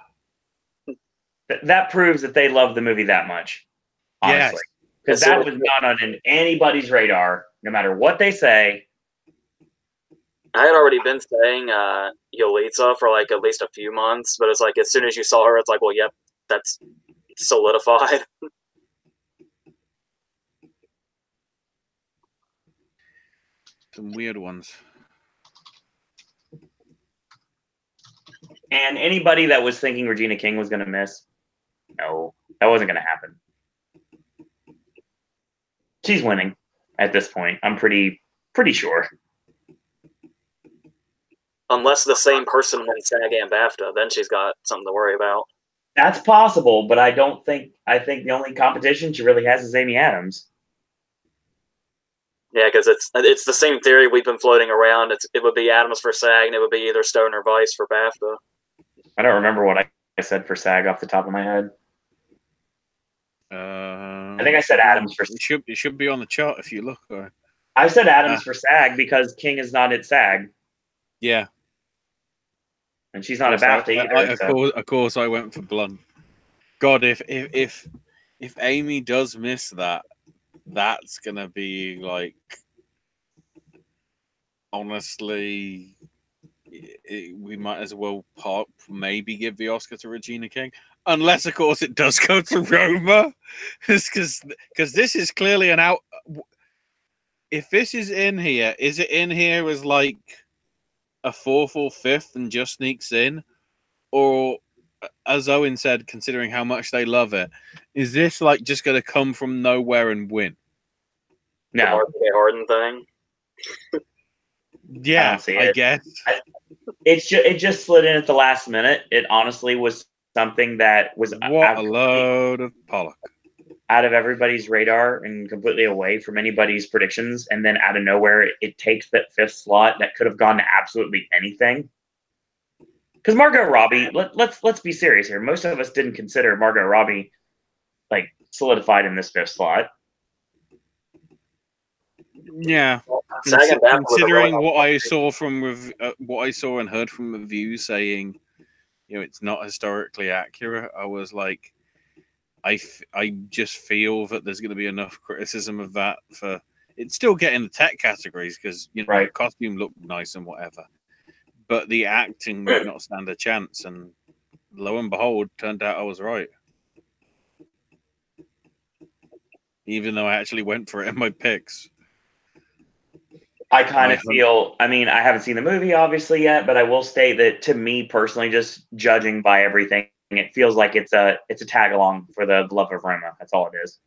That proves that they love the movie that much. Honestly. Because that was not on anybody's radar, no matter what they say. I had already been saying Yalitza for like at least a few months, but it's like as soon as you saw her, it's like, well, yep, that's solidified. Some weird ones. And anybody that was thinking Regina King was going to miss, no, that wasn't going to happen. She's winning at this point. I'm pretty sure. Unless the same person wins SAG and BAFTA, then she's got something to worry about. That's possible, but I think the only competition she really has is Amy Adams. Yeah, because it's the same theory we've been floating around. It would be Adams for SAG, and it would be either Stone or Weisz for BAFTA. I don't remember what I said for SAG off the top of my head. I think I said Adams for. It should be on the chart if you look. I said Adams for SAG because King is not at SAG. Yeah. And she's not a BAFTA either. Of course, I went for Blunt. God, if Amy does miss that, that's gonna be like, honestly, we might as well maybe give the Oscar to Regina King, unless of course it does go to Roma, because this is clearly an out. If this is in here, is it in here as like a fourth or fifth and just sneaks in, or as Owen said, considering how much they love it, is this like just going to come from nowhere and win? No, the Martha Harden thing. Yeah, I guess it just slid in at the last minute. It honestly was something that was a load of Pollock. Out of everybody's radar and completely away from anybody's predictions, and then out of nowhere, it takes that fifth slot that could have gone to absolutely anything. Because Margot Robbie, let's be serious here. Most of us didn't consider Margot Robbie like solidified in this fifth slot. Yeah, considering what I saw and heard from reviews saying, it's not historically accurate, I was like, I just feel that there's going to be enough criticism of that for it's still getting the tech categories because the costume looked nice and whatever, but the acting might not stand a chance. And lo and behold, turned out I was right. Even though I actually went for it in my picks. I kind of feel. I mean, I haven't seen the movie obviously yet, but I will state that to me personally, just judging by everything, it feels like it's a tag along for the love of Roma. That's all it is.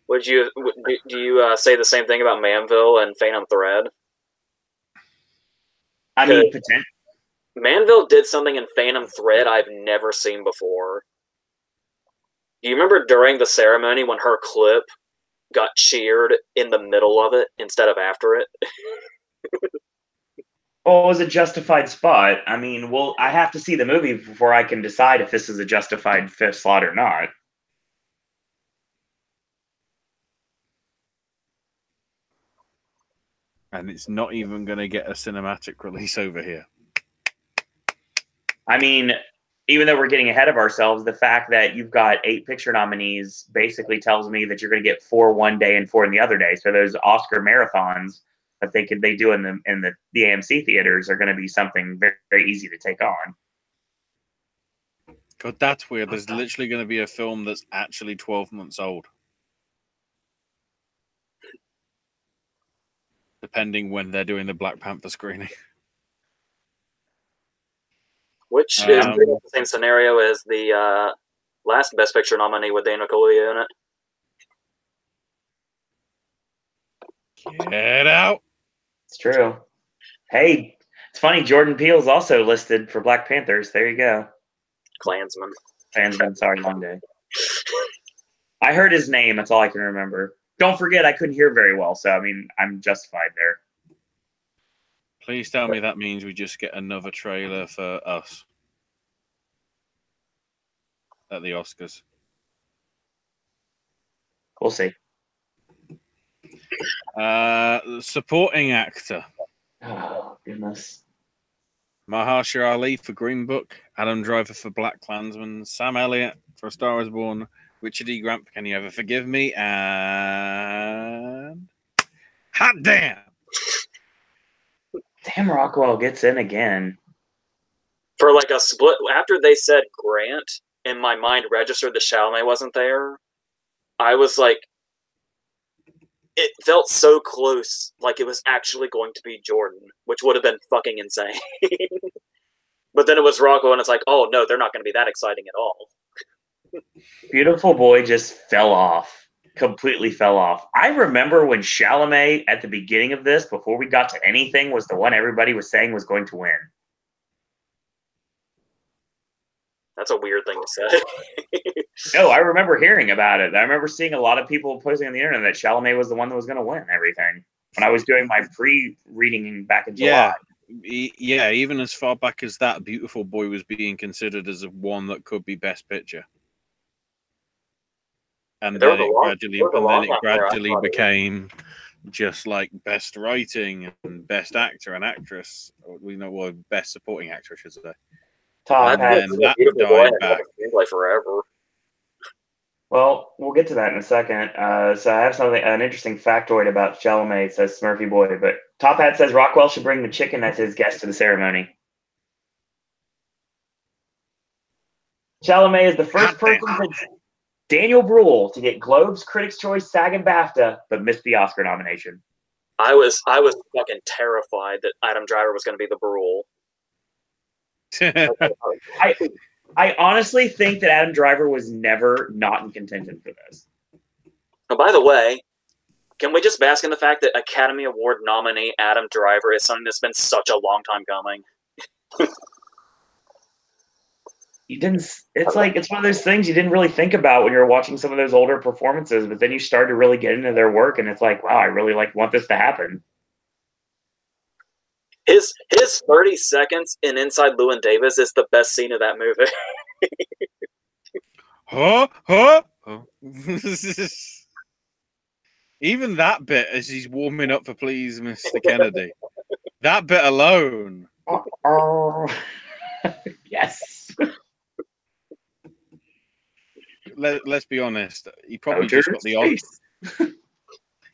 Do you say the same thing about Manville and Phantom Thread? I mean, potentially. Manville did something in Phantom Thread I've never seen before. Do you remember during the ceremony when her clip got cheered in the middle of it instead of after it? Well, it was a justified spot. I mean, well, I have to see the movie before I can decide if this is a justified fifth slot or not. And it's not even going to get a cinematic release over here. I mean, even though we're getting ahead of ourselves, the fact that you've got 8 picture nominees basically tells me that you're going to get 4 one day and 4 in the other day. So those Oscar marathons that they do in the AMC theaters are going to be something very, very easy to take on. God, that's weird. There's literally going to be a film that's actually 12 months old. Depending when they're doing the Black Panther screening. Which is the same scenario as the last Best Picture nominee with Daniel Kaluuya in it. Get out. It's true. Hey, it's funny. Jordan Peele's also listed for Black Panthers. There you go. Klansman. Sorry, long day. I heard his name. That's all I can remember. Don't forget, I couldn't hear very well. So, I mean, I'm justified there. Please tell me that means we just get another trailer for Us at the Oscars. We'll see. Supporting actor. Oh, goodness. Mahershala Ali for Green Book, Adam Driver for Black Klansman, Sam Elliott for A Star Is Born, Richard E. Grant for Can You Ever Forgive Me, and hot damn! Sam Rockwell gets in again. For like a split, after they said Grant, and my mind registered that Chalamet wasn't there, I was like, it felt so close, like it was actually going to be Jordan, which would have been fucking insane. But then it was Rockwell, and it's like, oh no, they're not going to be that exciting at all. Beautiful Boy just fell off. Completely fell off. I remember when Chalamet at the beginning of this, before we got to anything, was the one everybody was saying was going to win. That's a weird thing to say. No, I remember hearing about it. I remember seeing a lot of people posting on the internet that Chalamet was the one that was going to win everything. When I was doing my pre-reading back in July. Yeah, even as far back as that, Beautiful Boy was being considered as one that could be Best Picture. And then it gradually became just like Best Writing and Best Actor and Actress. We know what Best Supporting Actor, I should say. Top and then that died back. Forever. Well, we'll get to that in a second. So I have an interesting factoid about Chalamet, says Smurfy Boy. But Top Hat says Rockwell should bring the chicken as his guest to the ceremony. Chalamet is the first person since Daniel Bruhl to get Globes, Critics' Choice, SAG, and BAFTA, but missed the Oscar nomination. I was fucking terrified that Adam Driver was going to be the Bruhl. I honestly think that Adam Driver was never not in contention for this. Oh, by the way, can we just bask in the fact that Academy Award nominee Adam Driver is something that's been such a long time coming? It's one of those things you didn't really think about when you were watching some of those older performances, but then you start to really get into their work, and it's like, wow, I really want this to happen. His 30 seconds in Inside Llewyn Davis is the best scene of that movie. Even that bit as he's warming up for Please, Mr. Kennedy. That bit alone. Yes. Let's be honest. He probably just got the Oscar.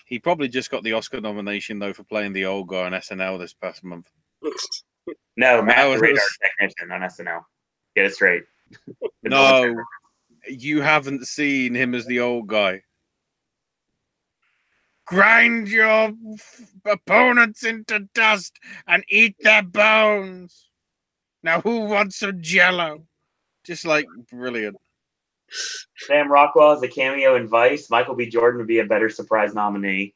He probably just got the Oscar nomination though for playing the old guy on SNL this past month. No, Matt, the radar technician on SNL. Get it straight. No, you haven't seen him as the old guy. Grind your opponents into dust and eat their bones. Now, who wants some Jell-O? Just like brilliant. Sam Rockwell has a cameo in Vice. Michael B. Jordan would be a better surprise nominee.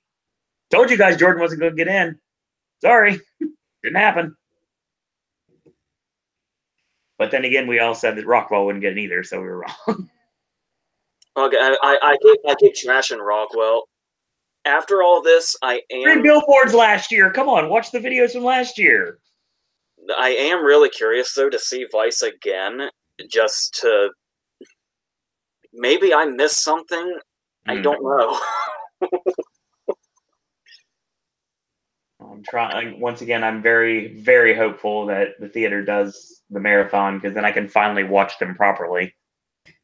Told you guys Jordan wasn't going to get in. Sorry. Didn't happen. But then again, we all said that Rockwell wouldn't get it either, so we were wrong. Okay, I keep trashing Rockwell. After all this, I 3 billboards last year. Come on, watch the videos from last year. I am really curious though to see Vice again, just to maybe I missed something. I don't know. I'm trying. Once again, I'm very, very hopeful that the theater does the marathon because then I can finally watch them properly.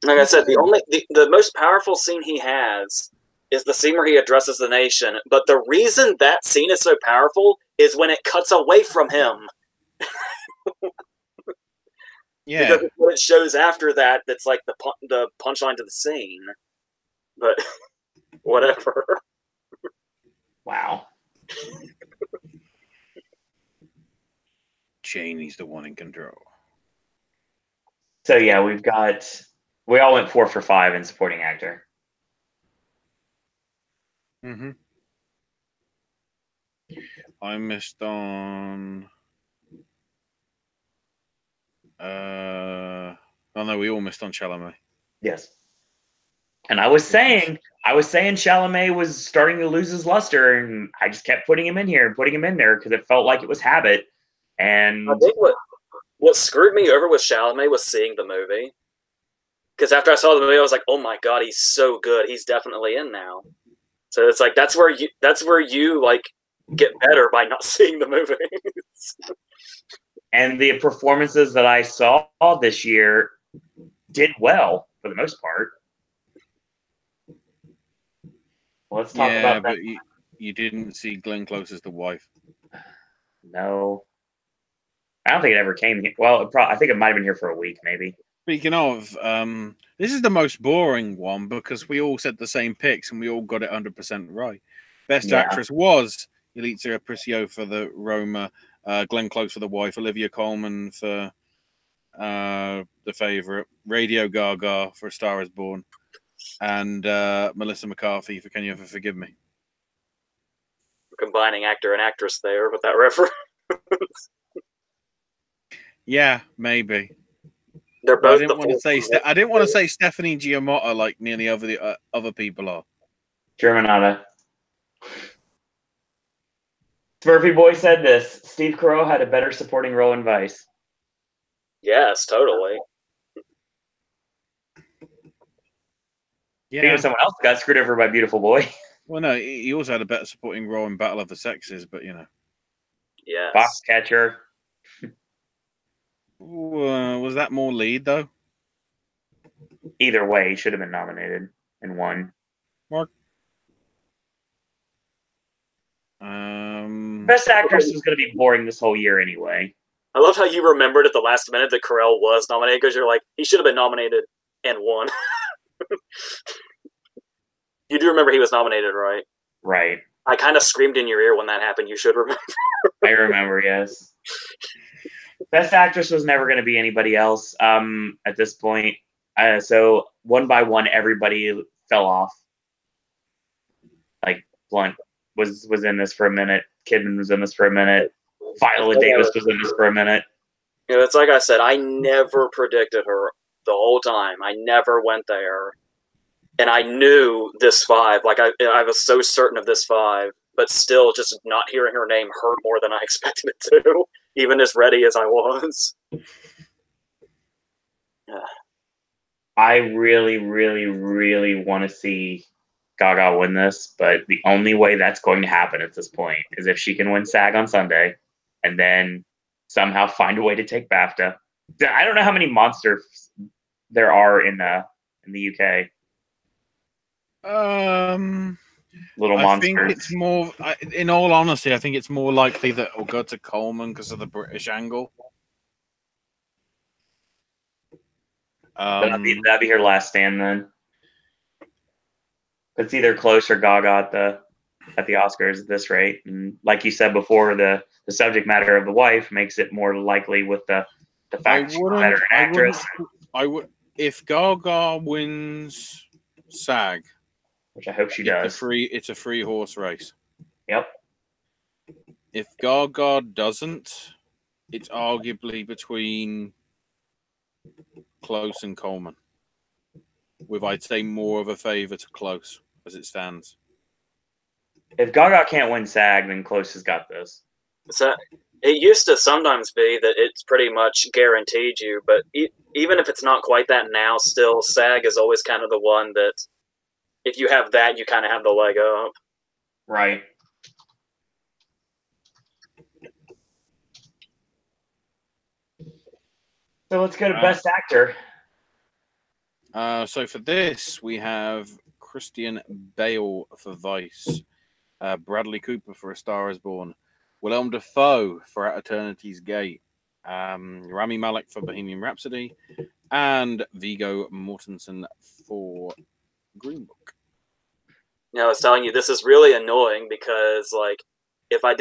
Like I said, the most powerful scene he has is the scene where he addresses the nation. But the reason that scene is so powerful is when it cuts away from him. Yeah, because what it shows after that, that's like the punchline to the scene. But whatever. Wow. Cheney's the one in control. So yeah, we all went 4 for 5 in supporting actor. Mm-hmm. I missed on. Oh no, we all missed on Chalamet. Yes. And I was saying Chalamet was starting to lose his luster, and I just kept putting him in here and putting him in there because it felt like it was habit. And I think what screwed me over with Chalamet was seeing the movie. Because after I saw the movie, I was like, "Oh my god, he's so good! He's definitely in now." So it's like that's where you like get better by not seeing the movie. And the performances that I saw this year did well for the most part. Well, let's talk about that. But you didn't see Glenn Close as the wife. No, I don't think it ever came here. Well, I think it might have been here for a week, maybe. Speaking of, this is the most boring one because we all said the same picks and we all got it 100% right. Best actress was Yalitza Aparicio for the Roma, Glenn Close for the wife, Olivia Colman for the favorite, Radio Gaga for A Star Is Born, and Melissa McCarthy for Can You Ever Forgive Me? Combining actor and actress there with that reference. Yeah, maybe. They're both. I didn't want to say Stephanie Giamatti like nearly other people are. Germanata. Smurfy Boy said this. Steve Carell had a better supporting role in Vice. Yes, totally. Yeah. Someone else got screwed over by Beautiful Boy. Well, no, he also had a better supporting role in Battle of the Sexes, but you know. Yes. Foxcatcher. Was that more lead though? Either way, he should have been nominated and won. Mark. Best actress was going to be boring this whole year anyway. I love how you remembered at the last minute that Carell was nominated because you're like, he should have been nominated and won. You do remember he was nominated, right? Right. I kind of screamed in your ear when that happened. You should remember. I remember, yes. Best actress was never going to be anybody else at this point. So one by one, everybody fell off. Like Blunt was in this for a minute. Kidman was in this for a minute. Viola Davis was in this for a minute. You know, it's like I said, I never predicted her the whole time. I never went there. And I knew this 5. Like, I was so certain of this 5. But still, just not hearing her name hurt more than I expected it to. Even as ready as I was. I really, really, really want to see Gaga win this, but the only way that's going to happen at this point is if she can win SAG on Sunday and then somehow find a way to take BAFTA. I don't know how many monsters there are in the UK. Little monsters. I think it's more. In all honesty, I think it's more likely that it'll go to Coleman because of the British angle. That'd be her last stand then. It's either Close or Gaga at the Oscars at this rate. And like you said before, the subject matter of the wife makes it more likely with the fact she's better an actress. I would if Gaga wins SAG, which I hope she does. It's a free horse race. Yep. If Gaga doesn't, it's arguably between Close and Coleman. With, I'd say, more of a favor to Close as it stands. If Gaga can't win SAG, then Close has got this. So it used to sometimes be that it's pretty much guaranteed you, but even if it's not quite that now, still SAG is always kind of the one that if you have that, you kind of have the leg up. Right. So let's go to Best Actor. So for this, we have Christian Bale for Vice, Bradley Cooper for A Star Is Born, Willem Dafoe for At Eternity's Gate, Rami Malek for Bohemian Rhapsody, and Viggo Mortensen for Green Book. I was telling you, this is really annoying because, like, if I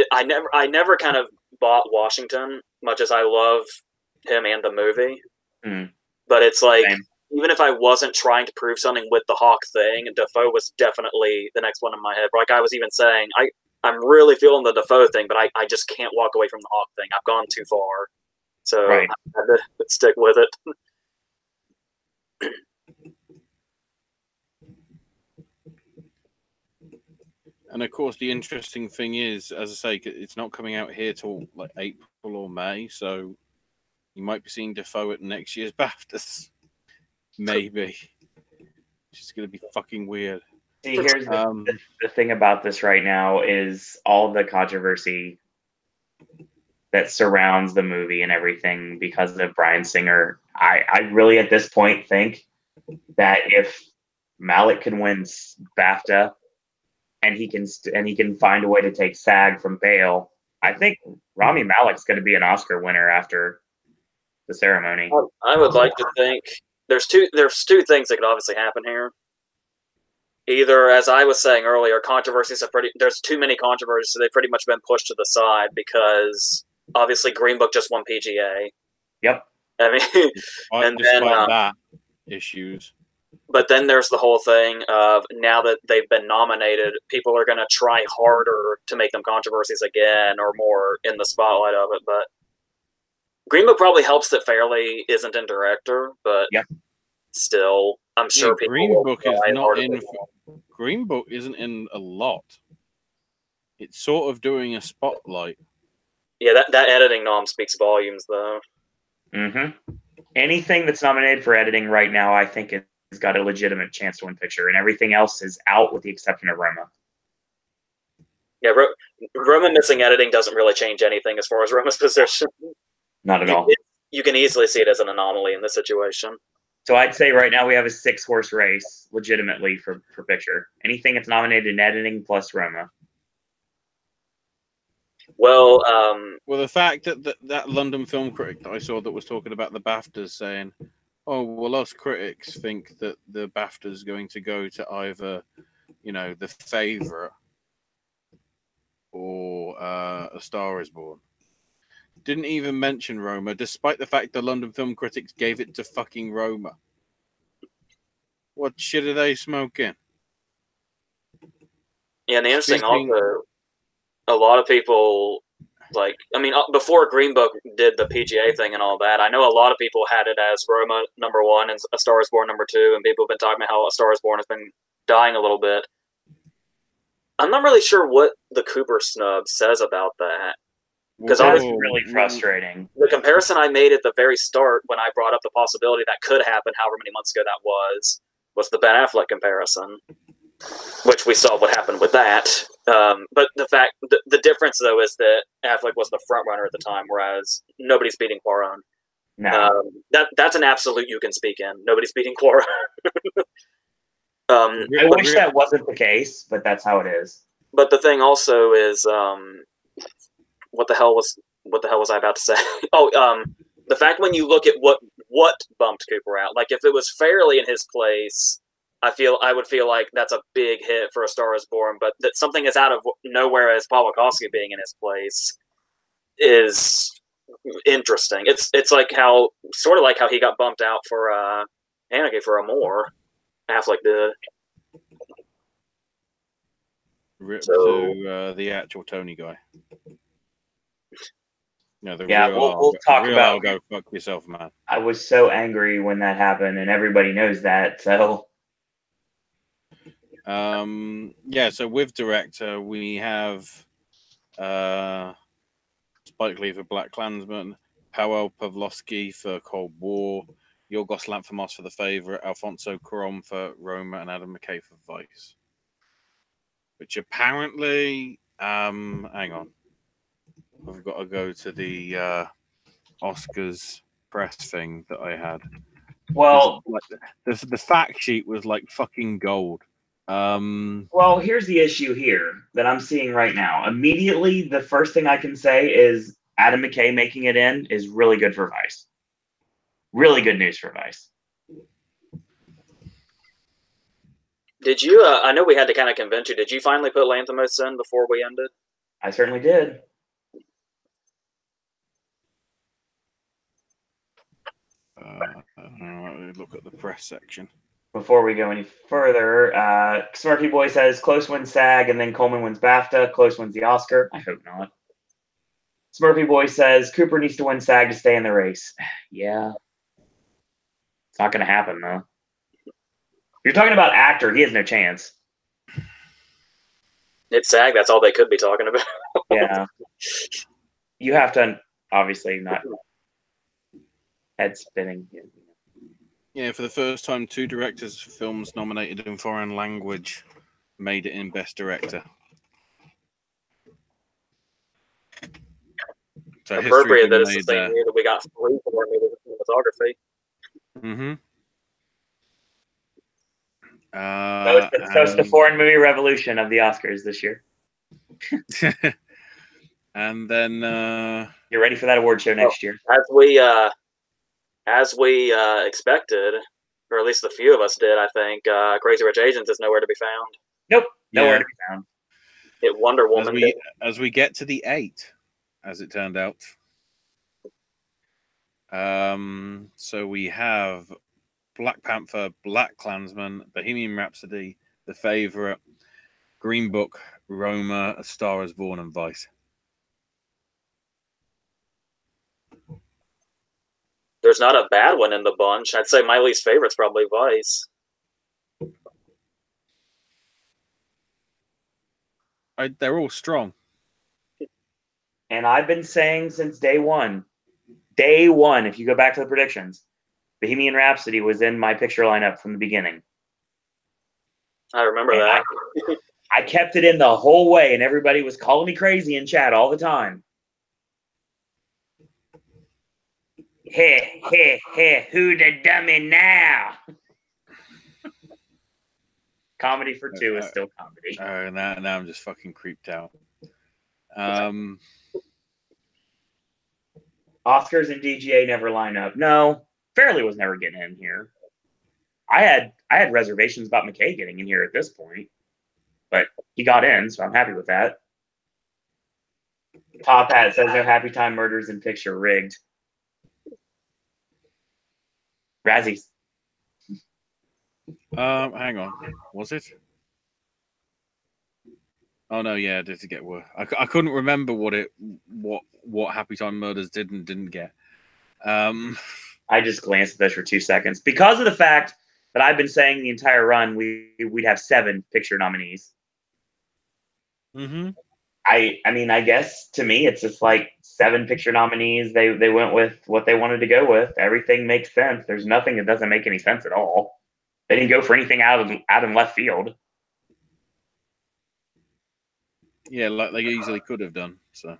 never kind of bought Washington, much as I love him and the movie. But it's like, even if I wasn't trying to prove something with the Hawk thing, Dafoe was definitely the next one in my head. Like I was even saying, I'm really feeling the Dafoe thing, but I just can't walk away from the Hawk thing. I've gone too far. So I had to stick with it. And of course, the interesting thing is, as I say, it's not coming out here till like April or May, so you might be seeing Dafoe at next year's BAFTAs. Maybe. It's just going to be fucking weird. See, here's the thing about this right now is all the controversy that surrounds the movie and everything because of Bryan Singer. I really, at this point, think that if Malik can win BAFTA and he can find a way to take SAG from Bale, I think Rami Malek's going to be an Oscar winner after the ceremony. I would like to think there's two things that could obviously happen here. Either, as I was saying earlier, there's too many controversies, so they've pretty much been pushed to the side because obviously Green Book just won PGA. Yep. I mean, and then that issues. But then there's the whole thing of now that they've been nominated, people are going to try harder to make them controversies again or more in the spotlight of it. But Green Book probably helps that Fairley isn't in director, but still, I'm sure people Green Book is not in. Green Book isn't in a lot. It's sort of doing a spotlight. Yeah, that editing nom speaks volumes, though. Mm-hmm. Anything that's nominated for editing right now, I think has got a legitimate chance to win picture, and everything else is out with the exception of Roma. Yeah, Roma missing editing doesn't really change anything as far as Roma's position. Not at all. You can easily see it as an anomaly in this situation. So I'd say right now we have a 6-horse race, legitimately, for picture. Anything that's nominated in editing plus Roma. Well, the fact that London film critic that I saw that was talking about the BAFTAs saying, oh, well, us critics think that the BAFTA is going to go to either, The Favourite or A Star Is Born. Didn't even mention Roma, despite the fact the London film critics gave it to fucking Roma. What shit are they smoking? Yeah, and the interesting also, a lot of people, before Green Book did the PGA thing and all that, I know a lot of people had it as Roma #1 and A Star Is Born #2, and people have been talking about how A Star Is Born has been dying a little bit. I'm not really sure what the Cooper snub says about that. Because that was really frustrating. The comparison I made at the very start when I brought up the possibility that could happen, however many months ago that was the Ben Affleck comparison, which we saw what happened with that. But the difference, though, is that Affleck was the front runner at the time, whereas nobody's beating Cuarón. No. That's an absolute you can speak in. Nobody's beating Cuarón. I wish that wasn't the case, but that's how it is. But the thing also is, what the hell was I about to say? The fact when you look at what bumped Cooper out, like if it was fairly in his place, I would feel like that's a big hit for A Star Is Born, but that something is out of nowhere as Paul Wachowski being in his place is interesting. It's like how he got bumped out for Haneke for Amour. Affleck did. To the actual Tony guy. Yeah, we'll talk about. Go fuck yourself, man. I was so angry when that happened, and everybody knows that. So, So with director, we have Spike Lee for Black Klansman, Powell Pawlowski for Cold War, Yorgos Lanthimos for The Favorite, Alfonso Cuarón for Roma, and Adam McKay for Vice. Which apparently, hang on, I've got to go to the Oscars press thing that I had. well, the fact sheet was like fucking gold. Well, here's the issue here that I'm seeing right now. Immediately, the first thing I can say is Adam McKay making it in is really good for Vice. Really good news for Vice. Did you? I know we had to kind of convince you. Did you finally put Lanthimos in before we ended? I certainly did. Look at the press section. Before we go any further, Smarky Boy says close wins SAG and then Coleman wins BAFTA. Close wins the Oscar. I hope not. Smurfy Boy says Cooper needs to win SAG to stay in the race. Yeah. It's not going to happen, though. If you're talking about actor, he has no chance. It's SAG. That's all they could be talking about. Yeah. You have to, obviously, not head spinning. Yeah, for the first time, 2 directors for films nominated in foreign language made it in Best Director. So appropriate that it's the same year that we got 3 for cinematography. Mm-hmm. So it's the foreign movie revolution of the Oscars this year. And then you're ready for that award show next year. As we expected, or at least a few of us did, I think, Crazy Rich Asians is nowhere to be found. Nope, nowhere to be found. It Wonder Woman. As we get to the 8, as it turned out. So we have Black Panther, Black Klansman, Bohemian Rhapsody, The Favorite, Green Book, Roma, A Star Is Born, and Vice. There's not a bad one in the bunch. I'd say my least favorite's probably Vice. They're all strong. And I've been saying since day one, if you go back to the predictions, Bohemian Rhapsody was in my picture lineup from the beginning. I remember that. I kept it in the whole way, and everybody was calling me crazy in chat all the time. Hey, who the dummy now? Comedy for 2 is still comedy. Now I'm just fucking creeped out. Oscars and DGA never line up. No, Fairley was never getting in here. I had reservations about McKay getting in here at this point, but he got in, so I'm happy with that. Top Hat says no Happy Time Murders in Picture rigged. Razzies. Hang on. Was it? Oh no, yeah, did it get worse? I couldn't remember what Happy Time Murders did and didn't get. I just glanced at this for 2 seconds because of the fact that I've been saying the entire run we'd have 7 picture nominees. Mm-hmm. I mean, I guess to me it's just like 7 picture nominees. They went with what they wanted to go with. Everything makes sense. There's nothing that doesn't make any sense at all. They didn't go for anything out in left field. Yeah, like they easily could have done. So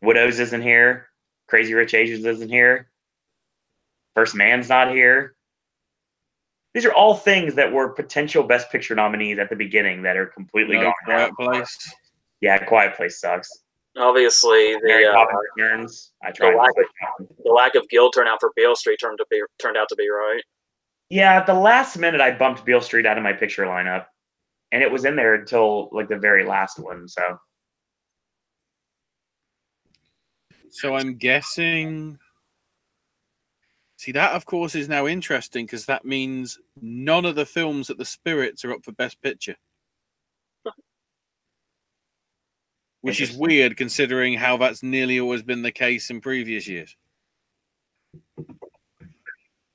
Widows isn't here. Crazy Rich Asians isn't here. First Man's not here. These are all things that were potential Best Picture nominees at the beginning that are completely gone. Quiet Place. Yeah, Quiet Place sucks. Obviously, Mary Poppins Returns. The lack of Guild turnout for Beale Street turned out to be right. Yeah, at the last minute, I bumped Beale Street out of my picture lineup, and it was in there until like the very last one. So I'm guessing. See, that of course is now interesting because that means none of the films at the Spirits are up for Best Picture. which is weird considering how that's nearly always been the case in previous years.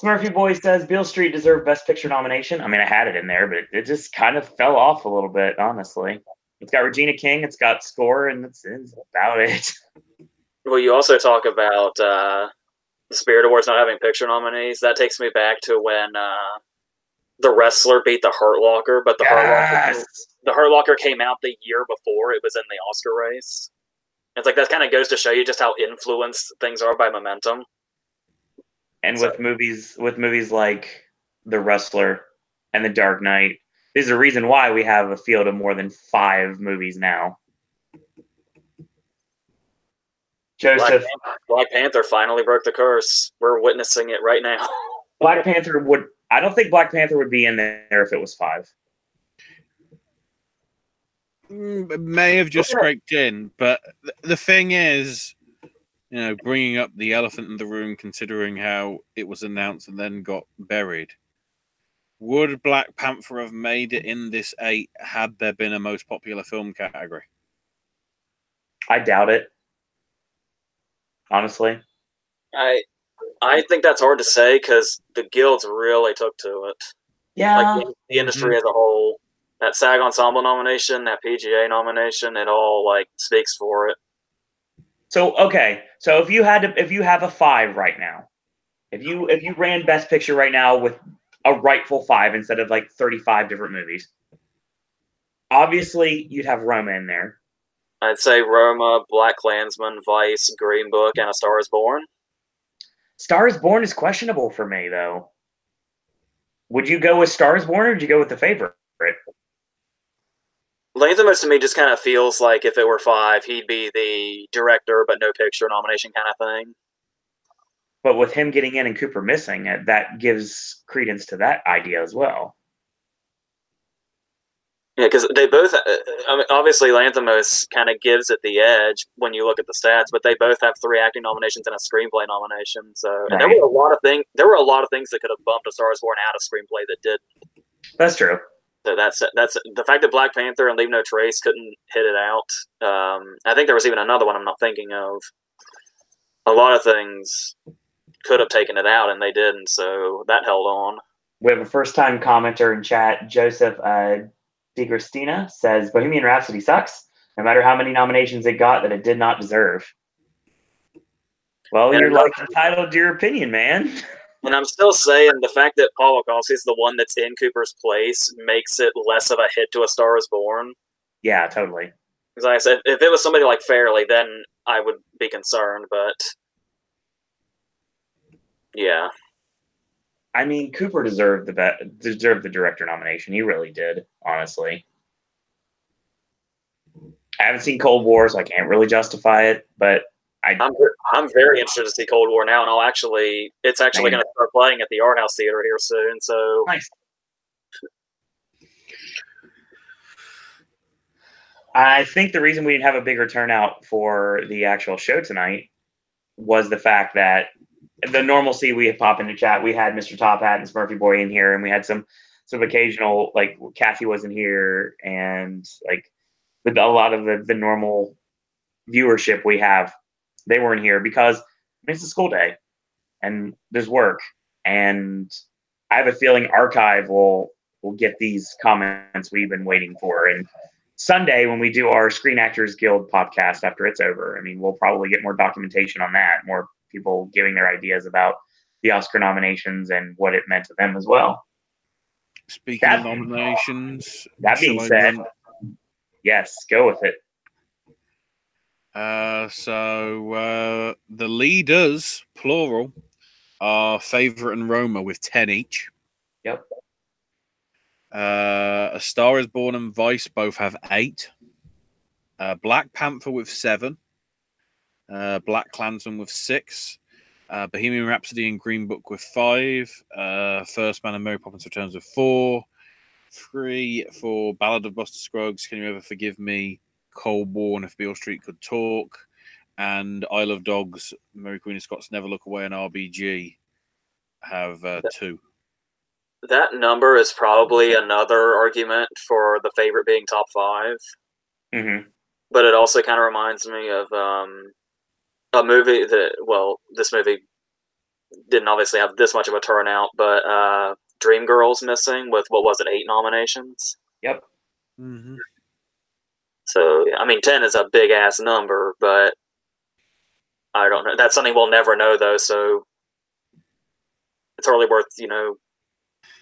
Smurfy Boy says Beale Street deserved Best Picture nomination. I mean, I had it in there, but it just kind of fell off a little bit, honestly. It's got Regina King, it's got score, and that's about it. Well, you also talk about the Spirit Awards not having picture nominees. That takes me back to when The Wrestler beat The Hurt Locker, but the Hurt Locker came out the year before it was in the Oscar race. It's like that kind of goes to show you just how influenced things are by momentum. And with movies like The Wrestler and The Dark Knight, there's a reason why we have a field of more than 5 movies now. Joseph, Black Panther finally broke the curse. We're witnessing it right now. Black Panther would. I don't think Black Panther would be in there if it was 5. It may have just scraped in, but the thing is, bringing up the elephant in the room, considering how it was announced and then got buried. Would Black Panther have made it in this 8 had there been a most popular film category? I doubt it. Honestly. I think that's hard to say because the guilds really took to it. Yeah. Like the industry as a whole. That SAG Ensemble nomination, that PGA nomination, it all speaks for it. So okay, so if you have a 5 right now, if you ran Best Picture right now with a rightful 5 instead of 35 different movies, obviously you'd have Roma in there. I'd say Roma, Black Klansman, Vice, Green Book, and A Star Is Born. Star Is Born is questionable for me though. Would you go with Star Is Born or would you go with The Favorite? Lanthimos to me just kind of feels like if it were 5, he'd be the director but no picture nomination kind of thing. But with him getting in and Cooper missing, that gives credence to that idea as well. Yeah, because they both, obviously Lanthimos kind of gives it the edge when you look at the stats, but they both have 3 acting nominations and a screenplay nomination. So and there were a lot of things that could have bumped A Star Is Born out of screenplay that didn't. That's true. So that's the fact that Black Panther and Leave No Trace couldn't hit it out. I think there was even another one I'm not thinking of. A lot of things could have taken it out and they didn't, so that held on. We have a first-time commenter in chat, Joseph DiGristina, says Bohemian Rhapsody sucks, no matter how many nominations it got that it did not deserve. Well, you're entitled to your opinion, man. And I'm still saying the fact that Paul Wachowski is the one that's in Cooper's place makes it less of a hit to A Star Is Born. Yeah, totally. Because like I said, if it was somebody like Fairley, then I would be concerned, but yeah. I mean, Cooper deserved the director nomination. He really did, honestly. I haven't seen Cold War, so I can't really justify it, but I'm very interested to see Cold War now, and it's actually going to start playing at the Art House Theater here soon. So nice. I think the reason we didn't have a bigger turnout for the actual show tonight was the fact that the normalcy we had pop into chat. We had Mr. Top Hat and Smurfy Boy in here, and we had some occasional Kathy wasn't here, and with a lot of the normal viewership we have. They weren't here because it's a school day and there's work. And I have a feeling Archive will get these comments we've been waiting for. And Sunday, when we do our Screen Actors Guild podcast after it's over, I mean, we'll probably get more documentation on that, more people giving their ideas about the Oscar nominations and what it meant to them as well. Speaking of nominations, that being said, yes, go with it. So the leaders, plural, are Favorite and Roma with 10 each. Yep. A Star Is Born and Vice both have 8. Black Panther with 7. Black Klansman with 6. Bohemian Rhapsody and Green Book with 5. First Man and Mary Poppins Returns with 4. 3 for Ballad of Buster Scruggs, Can You Ever Forgive Me? Cold War and If Beale Street Could Talk, and Isle of Dogs, Mary Queen of Scots, Never Look Away, and RBG have 2. That number is probably another argument for The Favorite being top 5. Mm-hmm. but it also kind of reminds me of a movie that, well, this movie didn't obviously have this much of a turnout, but Dreamgirls missing with, what was it, 8 nominations? Yep. Mm-hmm. So, I mean, 10 is a big ass number, but I don't know. That's something we'll never know, though, so it's hardly worth,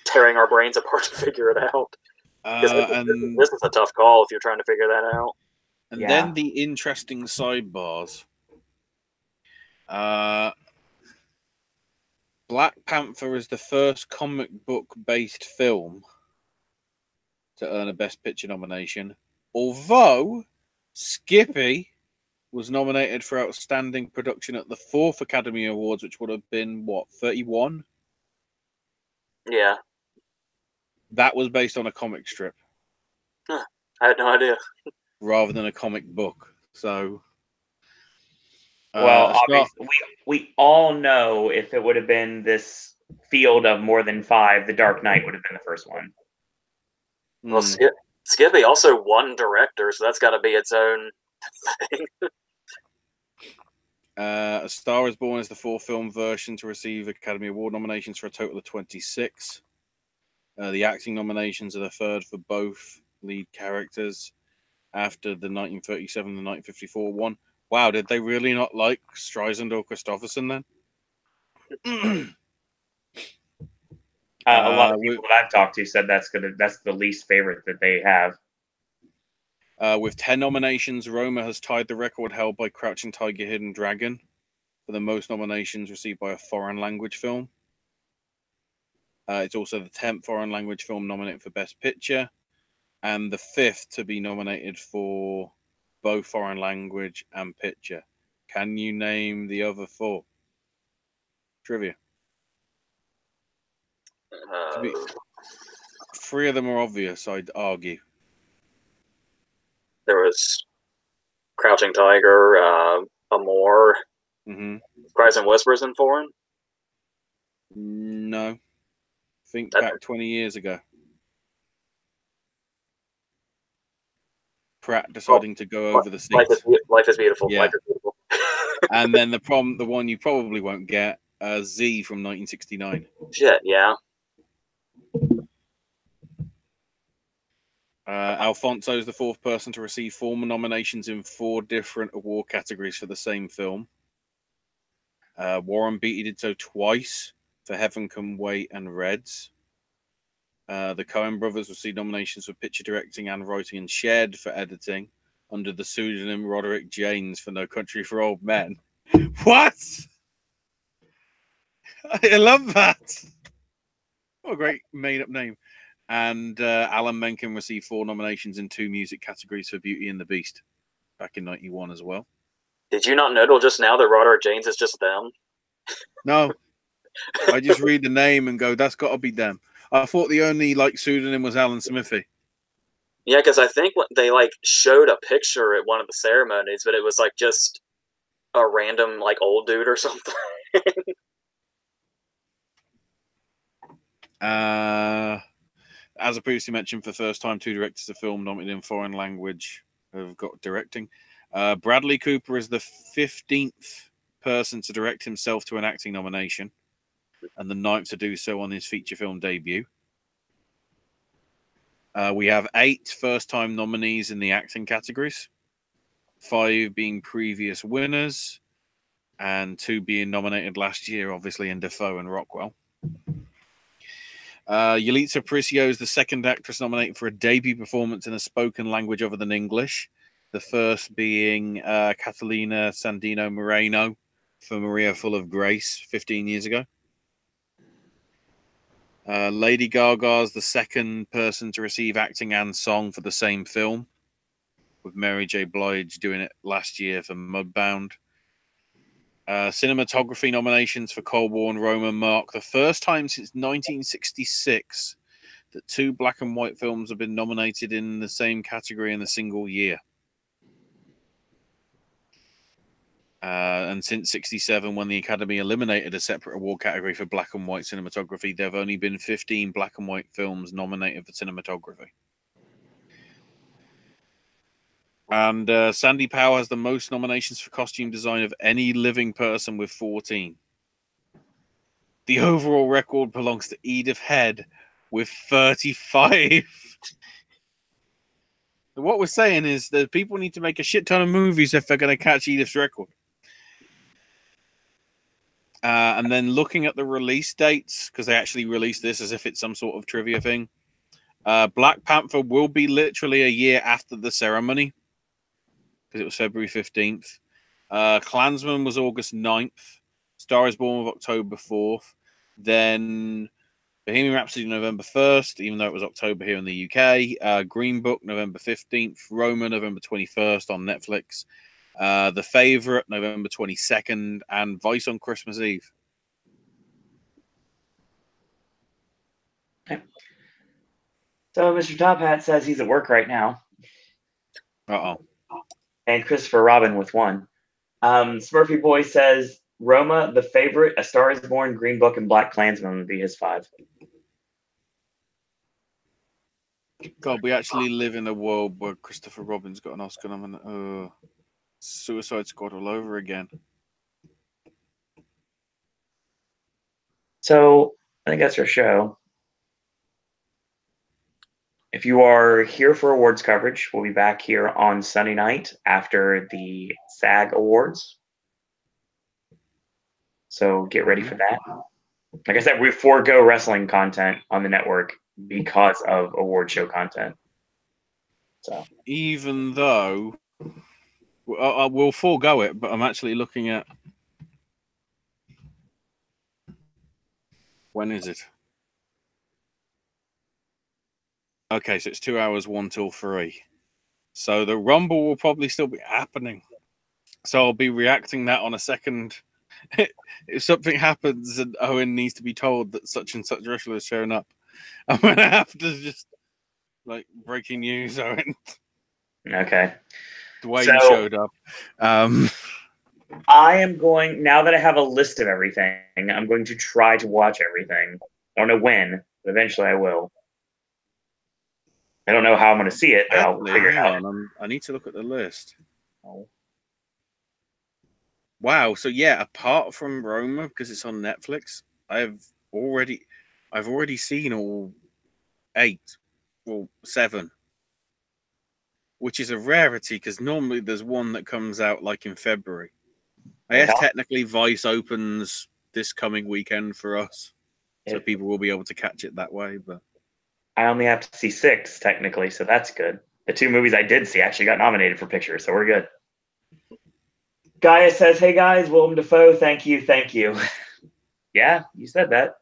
tearing our brains apart to figure it out. And This is a tough call if you're trying to figure that out. And Yeah. then the interesting sidebars. Black Panther is the first comic book-based film to earn a Best Picture nomination, although Skippy was nominated for Outstanding Production at the 4th Academy Awards, which would have been, 31? Yeah. That was based on a comic strip. Huh. I had no idea. Rather than a comic book. So... well, obviously, we all know if it would have been this field of more than 5, The Dark Knight would have been the first one. Well, Skippy also won director, so that's got to be its own thing. A Star is Born is the 4th film version to receive Academy Award nominations for a total of 26. The acting nominations are the 3rd for both lead characters after the 1937 and 1954 one. Wow, did they really not like Streisand or Christopherson then? A lot of people that I've talked to said that's the least favorite that they have. With 10 nominations, Roma has tied the record held by Crouching Tiger, Hidden Dragon for the most nominations received by a foreign language film. It's also the 10th foreign language film nominated for Best Picture, and the 5th to be nominated for both foreign language and picture. Can you name the other 4? Trivia. 3 of them are obvious, I'd argue. There was Crouching Tiger, Amor, Cries and Whispers in foreign? No. Think back 20 years ago. Pratt deciding to go over the seas. Life is beautiful. Yeah. Life is beautiful. And then the one you probably won't get, Z from 1969. Shit, yeah. Alfonso is the 4th person to receive 4 nominations in 4 different award categories for the same film. Warren Beatty did so twice for Heaven Can Wait and Reds. The Coen brothers received nominations for picture directing and writing, and shared for editing under the pseudonym Roderick Janes for No Country for Old Men. What? I love that. What a great made-up name. And Alan Menken received 4 nominations in 2 music categories for Beauty and the Beast back in 91 as well. Did you not know till just now that Roderick Janes is just them? No. I just read the name and go, that's got to be them. I thought the only pseudonym was Alan Smithy. Yeah, because I think they showed a picture at one of the ceremonies, but it was just a random old dude or something. As I previously mentioned, for the first time, 2 directors of film nominated in foreign language have got directing. Bradley Cooper is the 15th person to direct himself to an acting nomination, and the 9th to do so on his feature film debut. We have 8 first-time nominees in the acting categories, 5 being previous winners, and 2 being nominated last year, obviously, in Defoe and Rockwell. Yalitza Aparicio is the 2nd actress nominated for a debut performance in a spoken language other than English, the first being Catalina Sandino Moreno for Maria Full of Grace 15 years ago. Lady Gaga is the 2nd person to receive acting and song for the same film, with Mary J. Blige doing it last year for Mudbound. Cinematography nominations for Cold War and Roma mark the first time since 1966 that 2 black and white films have been nominated in the same category in a single year. And since 1967, when the Academy eliminated a separate award category for black and white cinematography, there have only been 15 black and white films nominated for cinematography. And Sandy Powell has the most nominations for costume design of any living person with 14. The overall record belongs to Edith Head with 35. What we're saying is that people need to make a shit ton of movies if they're going to catch Edith's record. And then looking at the release dates, because they actually released this as if it's some sort of trivia thing. Black Panther will be literally a year after the ceremony, because it was February 15th. Klansman was August 9th. Star is Born was October 4th. Then Bohemian Rhapsody November 1st, even though it was October here in the UK. Green Book November 15th. Roma November 21st on Netflix. The Favourite November 22nd. And Vice on Christmas Eve. Okay. So Mr. Top Hat says he's at work right now. Uh-oh. And Christopher Robin with 1. Smurfy Boy says Roma, The Favourite, A Star is Born, Green Book, and Black Klansman would be his 5. God, we actually live in a world where Christopher Robin's got an Oscar nomination. Suicide Squad all over again. So I think that's our show. If you are here for awards coverage, we'll be back here on Sunday night after the SAG Awards. So get ready for that. Like I said, we forego wrestling content on the network because of award show content. So even though I will forego it, but I'm actually looking at when is it? Okay, so it's 2 hours, 1 till 3. So the Rumble will probably still be happening. So I'll be reacting that on a second. If something happens and Owen needs to be told that such and such wrestler has shown up, I'm gonna have to just like breaking news, Owen. okay. Dwayne showed up. I am going, now that I have a list of everything, I'm going to try to watch everything. I don't know when, but eventually I will. I don't know how I'm going to see it, but I'll figure it out. I need to look at the list. Oh. Wow. So yeah, apart from Roma, because it's on Netflix, I've already seen all 8 or 7, which is a rarity because normally there's one that comes out like in February. I guess technically Vice opens this coming weekend for us, so people will be able to catch it that way. But I only have to see 6 technically, so that's good. The 2 movies I did see actually got nominated for pictures, so we're good. Gaia says, "Hey guys, Willem Dafoe, thank you, thank you." Yeah, you said that.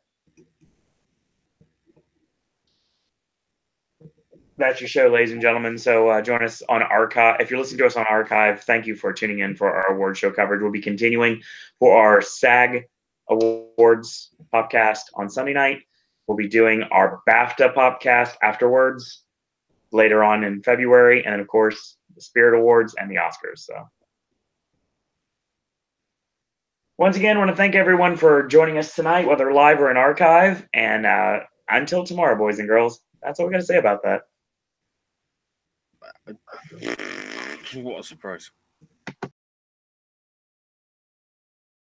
That's your show, ladies and gentlemen. So join us on Archive. If you're listening to us on Archive, thank you for tuning in for our award show coverage. We'll be continuing for our SAG Awards podcast on Sunday night. We'll be doing our BAFTA podcast afterwards later on in February. And then, of course, the Spirit Awards and the Oscars. So once again, I want to thank everyone for joining us tonight, whether live or in archive. And until tomorrow, boys and girls, that's all we're going to say about that. what a surprise.